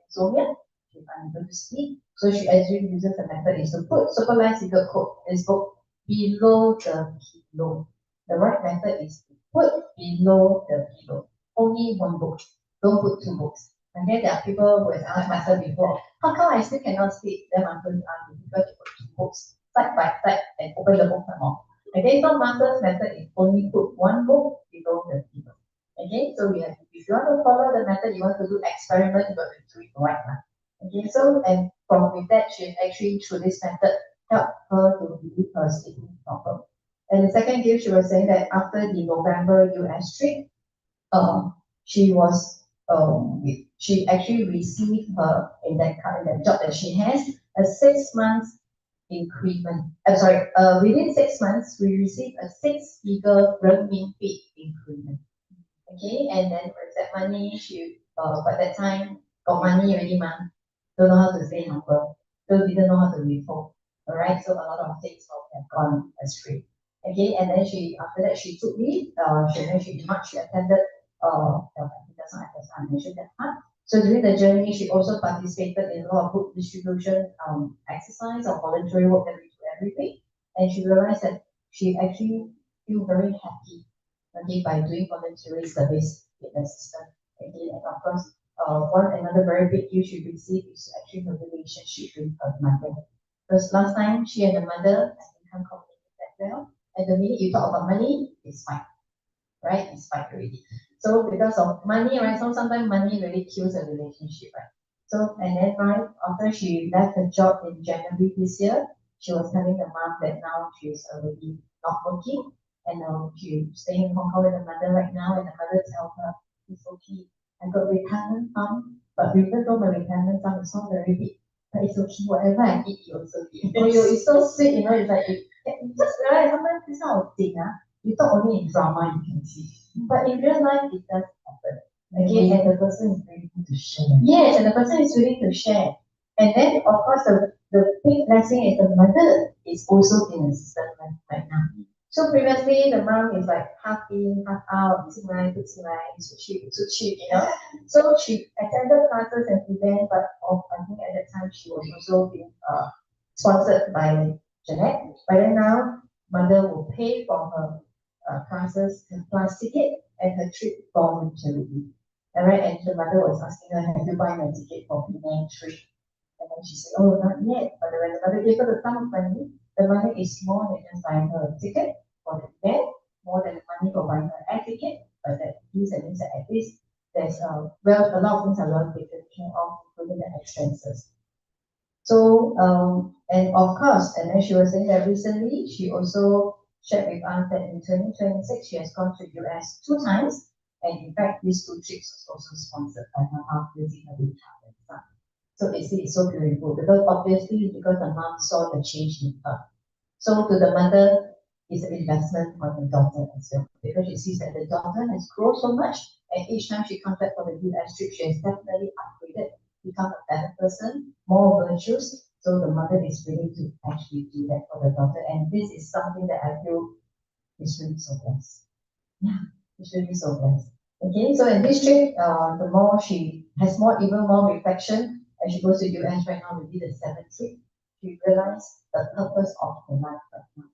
insomnia, she's unable to sleep. So she actually uses the method is to put Superlife Secret Code, this book, below the pillow. The right method is to put below the pillow. Only one book. Don't put 2 books. Okay, there are people who have asked myself before, how come I still cannot sleep? Then I'm going to ask you because you put 2 books side by side and open the book and all. Okay, so Master's method is only put 1 book below the pillow. Okay, so we have, if you want to follow the method, you want to do experiment, you got to do it right now. Okay, so and from with that, she actually through this method helped her to relieve her sleeping problem. And the second gift, she was saying that after the November US trip, she was she actually received her in that job that she has a 6 months increment. Within 6 months, we received a 6-figure renminbi increment. Okay, and then with that money, she by that time got money already, man. Don't know how to stay humble, still didn't know how to withhold. Alright, so a lot of things have gone astray. Okay, and then after that she took leave. In March she attended that's not I mentioned that part. So during the journey, she also participated in a lot of book distribution exercise or voluntary work that we do every week. And she realized that she actually feel very happy, okay, by doing voluntary service in the system. Okay, and of course, another very big issue she received is actually her relationship with her mother. Because last time she and the mother, I think, can't communicate that well. And the minute you talk about money, it's fine, right? It's fine already. So because of money, right? So sometimes money really kills a relationship, right? So and then right after she left her job in January this year, she was telling the mom that now she's already not working and she's staying in Hong Kong with the mother right now, and the mother tells her it's okay. I got retirement fund, but even though my retirement fund is not very big, but it's okay. Whatever I eat, you also eat. Oh, it's so sweet, you know. It's like just right. Sometimes this kind of thing, you thought only in drama you can see, but in real life it does happen. Okay, and the person is willing to share. Yes, and the person is willing to share. And then, of course, the big blessing is the mother is also in the system right now. So previously, the mom is like half in, half out, 进来不进来，出去不出去, you know. So she attended classes and events, but I think at that time she was also being sponsored by Jeanette. But then now, mother will pay for her classes, her class ticket, and her trip voluntarily. Alright, and the mother was asking her, have you bought a ticket for Penang trip? And then she said, oh, not yet. But when the mother gave her the sum of money, the money is more than just buying her a ticket for the event, more than the money for buying her air ticket, but that means that at least there's a lot of things are well taken care of, including the expenses. So, and of course, and then she was saying that recently she also shared with us that in 2026 she has gone to US 2 times, and in fact these 2 trips was also sponsored by her mom using her retirement fund. So it's so beautiful because obviously because the mom saw the change in her. So to the mother, it's an investment on the daughter as well, because she sees that the daughter has grown so much, and each time she comes back for the US trip, she has definitely upgraded, become a better person, more virtuous. So the mother is willing to actually do that for the daughter, and this is something that I feel is really so blessed. Yeah, it's really so blessed. Okay, so in this trip, the more she has even more reflection, and she goes to US right now, will be the 7th trip. She realized the purpose of her life right now.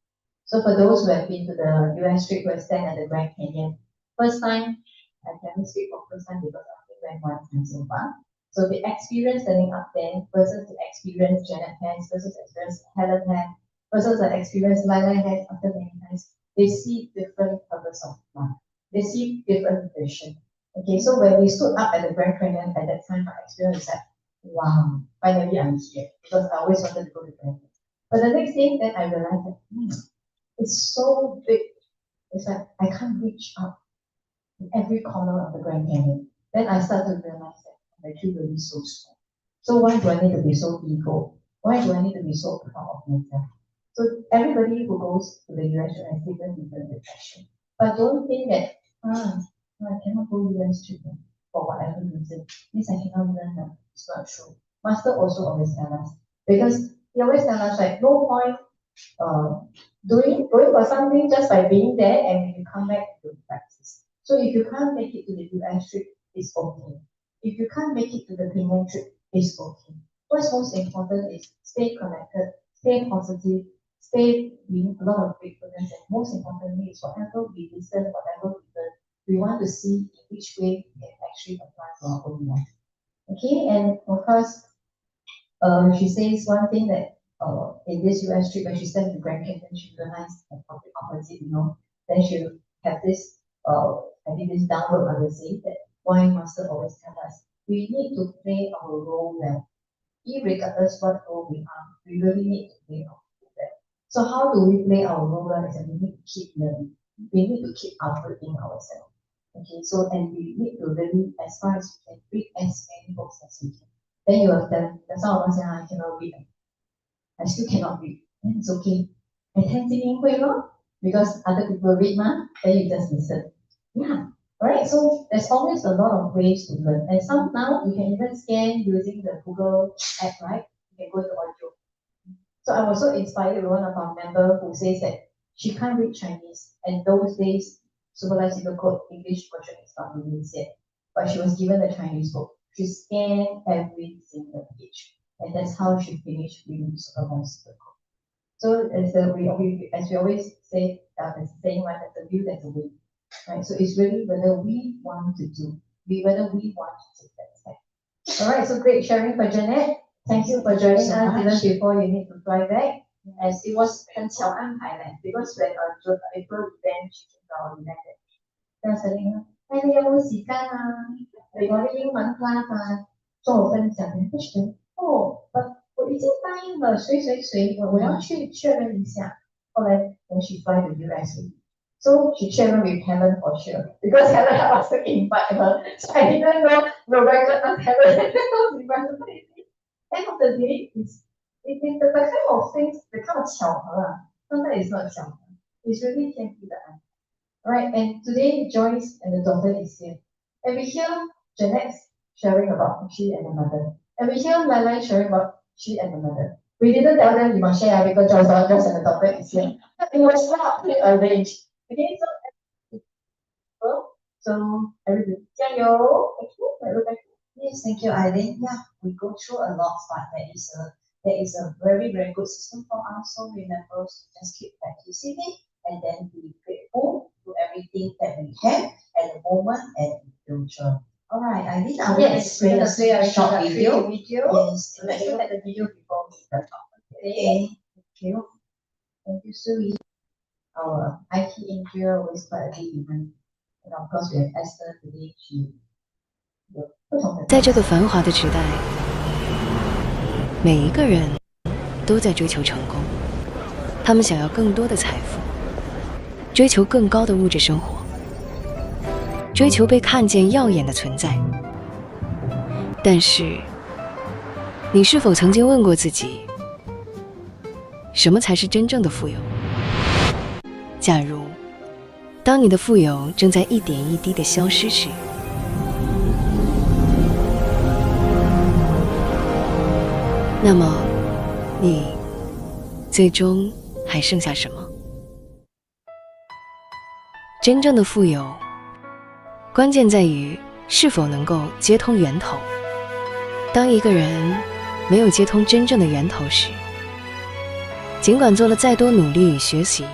So for those who have been to the US trip, who have stand at the Grand Canyon, first time, I can speak for first time because I only went 1 time so far. So the experience standing up there versus the experience Janet has, versus the experience Helen had, versus the experience Lila had after many times, they see different purpose of life. They see different vision. Okay, so when we stood up at the Grand Canyon at that time, my experience is that, wow, finally I'm here, because I always wanted to go to the Grand Canyon. But the next thing that I realized that, it's so big. It's like I can't reach out in every corner of the Grand Canyon. Then I start to realize that I'm actually really so small. So why do I need to be so ego? Why do I need to be so proud of myself? So everybody who goes to the US has different depression. But don't think that I cannot go US treatment for whatever reason. This I cannot learn now. It's not true. Master also always tell us, because he always tell us like no point going for something just by being there, and when you come back to practice. So if you can't make it to the US trip, it's okay. If you can't make it to the Penang trip, it's okay. What's most important is stay connected, stay positive, stay being a lot of gratefulness, and most importantly is whatever we listen, whatever we learn, we want to see in which way we can actually apply to our own life. Okay, and of course, she says one thing that in this US trip, when she sent to Grand Canyon, she realized the opposite, you know. Then she have this, I think this download I would say that why Master always tell us we need to play our role well. Irregardless what role we are, we really need to play our role well. So how do we play our role well? Is that we need to keep learning. We need to keep upgrading ourselves. Okay, so and we need to really, as far as we can, read as many books as we can. Then you have done, some of us say, I cannot read. I still cannot read. then it's okay. And 听进音会 咯, because other people read ma, then you just listen. Yeah, alright, so there's always a lot of ways to learn. And some now, you can even scan using the Google app, right? You can go to audio. So I was so inspired with one of our members who says that she can't read Chinese, and those days, Superlight Single Code English version is not released yet. But she was given a Chinese book. She scanned every single page, and that's how she finished reading Superlight Single Code. So as we always say, there's a saying, right, there's a view, there's a way. Right? So it's really whether we want to do, whether we want to take that step. All right, so great sharing for Jeanette. Thank you for joining us even before you need to fly back. As it was 很巧安排的 because when our April event, she came to our event. 那所以呢，哎，你有冇時間啊？嚟我啲英文 class 啊，做我分享。不行，哦，我已經答應了誰，我要去確認一下。後來 then she fly to US. So she shared with Helen for sure because Helen asked to invite her. So I didn't know Rebecca and Helen invited. End of the day, it's the kind of things, the kind of 巧合啊. Sometimes it's not 巧合. It's really 天地的安排. Right, and today Joyce and the daughter is here. And we hear Jeanette sharing about she and the mother. And we hear Lai sharing about she and the mother. We didn't tell them you must share because Joyce and the daughter is here. It was not prearranged. Okay, so everybody, 加油! Yes, thank you, Eileen. Yeah, we go through a lot, but there is a very, very good system for us. So remember to just keep practicing it and then be grateful to everything that we have at the moment and in the future. All right, Eileen, I will play a short video. Yes, Let's look at the video before we start. Okay. Thank you. Thank you, Sui. Our IT engineer always quite a big event. And of course, we have Esther today. She will put on the 在这个繁华的时代，每一个人都在追求成功，他们想要更多的财富，追求更高的物质生活，追求被看见耀眼的存在。但是，你是否曾经问过自己，什么才是真正的富有？假如，当你的富有正在一点一滴地消失时，那么，你最终还剩下什么？真正的富有，关键在于是否能够接通源头。当一个人没有接通真正的源头时，尽管做了再多努力与学习，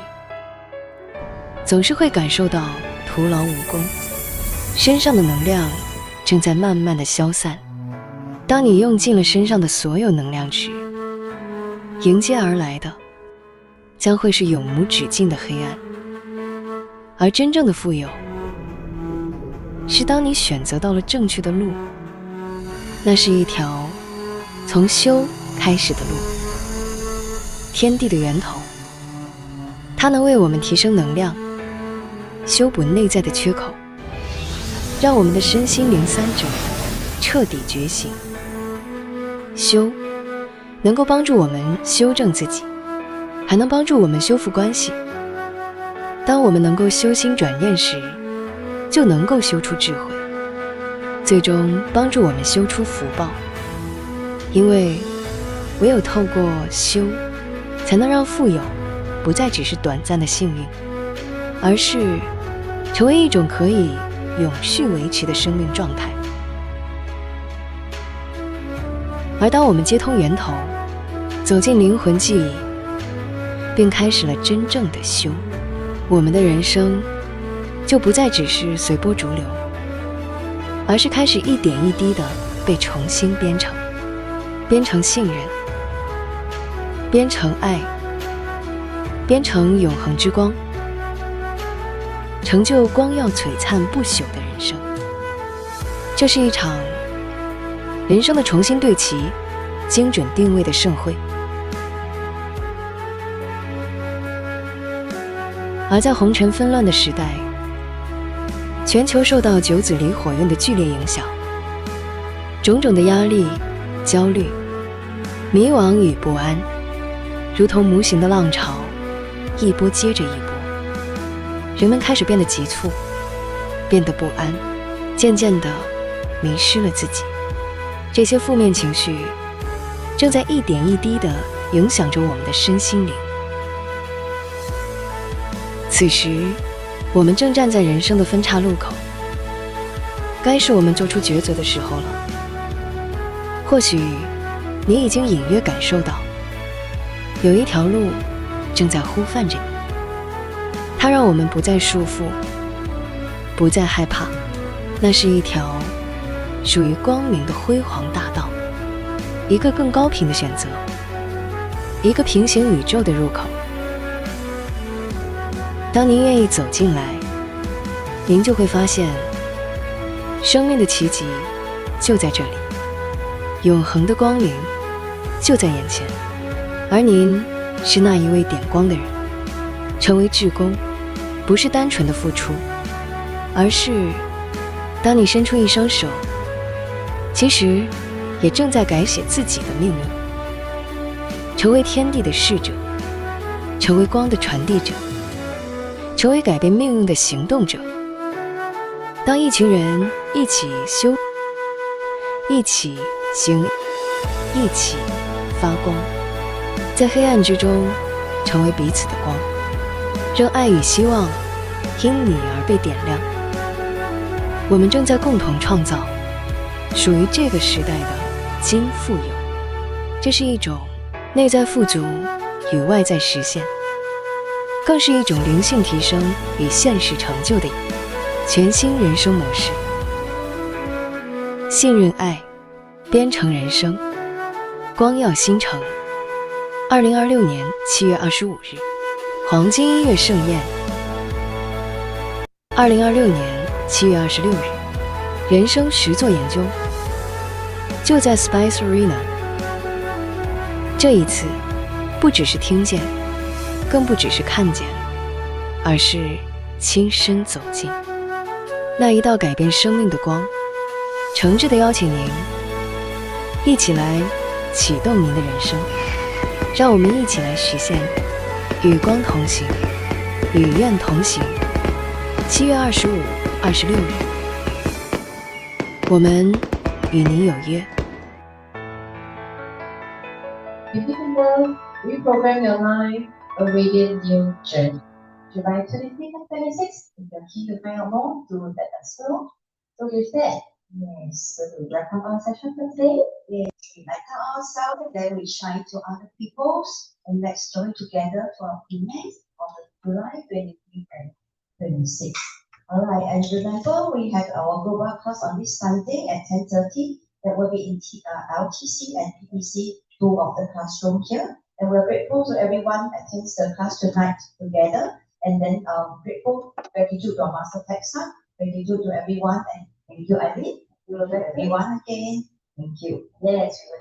总是会感受到徒劳无功，身上的能量正在慢慢的消散。当你用尽了身上的所有能量时，迎接而来的将会是永无止境的黑暗。而真正的富有，是当你选择到了正确的路，那是一条从修开始的路，天地的源头，它能为我们提升能量，修补内在的缺口，让我们的身心灵三者彻底觉醒。修能够帮助我们修正自己，还能帮助我们修复关系。当我们能够修心转念时，就能够修出智慧，最终帮助我们修出福报。因为唯有透过修，才能让富有不再只是短暂的幸运，而是成为一种可以永续维持的生命状态。而当我们接通源头，走进灵魂记忆，并开始了真正的修，我们的人生就不再只是随波逐流，而是开始一点一滴地被重新编程，编程信任，编程爱，编程永恒之光，成就光耀璀璨不朽的人生。这是一场人生的重新对齐、精准定位的盛会。而在红尘纷乱的时代，全球受到九子离火运的剧烈影响，种种的压力、焦虑、迷惘与不安，如同无形的浪潮，一波接着一波。人们开始变得急促，变得不安，渐渐地迷失了自己。这些负面情绪正在一点一滴地影响着我们的身心灵。此时，我们正站在人生的分岔路口，该是我们做出抉择的时候了。或许你已经隐约感受到，有一条路正在呼唤着你，它让我们不再束缚，不再害怕。那是一条属于光明的辉煌大道，一个更高频的选择，一个平行宇宙的入口。当您愿意走进来，您就会发现，生命的奇迹就在这里，永恒的光明就在眼前，而您是那一位点光的人。成为志工，不是单纯的付出，而是当你伸出一双手，其实也正在改写自己的命运，成为天地的使者，成为光的传递者，成为改变命运的行动者。当一群人一起修，一起行，一起发光，在黑暗之中成为彼此的光，让爱与希望因你而被点亮。我们正在共同创造属于这个时代的金富有，这是一种内在富足与外在实现，更是一种灵性提升与现实成就的全新人生模式。信任爱，编程人生，光耀星城。2026年7月25日，黄金音乐盛宴。2026年7月26日，人生实作研究，就在 Spice Arena。这一次，不只是听见，更不只是看见，而是亲身走进那一道改变生命的光。诚挚地邀请您一起来启动您的人生，让我们一起来实现与光同行，与愿同行。7月25、26日，我们与您有约。Beautiful world, reprogram your life, a radiant new journey. July 25th and 26th, if you're keen to find out more, do let us know. So with that, yes, so to wrap up our session for today. Yes, we lighten ourselves and then we shine to other people's, and let's join together for our event on July 25th and 26th. Alright, and remember we have our global class on this Sunday at 10:30. That will be in LTC and PPC, two of the classroom here. And we're grateful to everyone attends the class tonight together. And then grateful, gratitude to our Master Texan, gratitude to everyone, and thank you, Eileen. We will let everyone again. Thank you. Yes, we will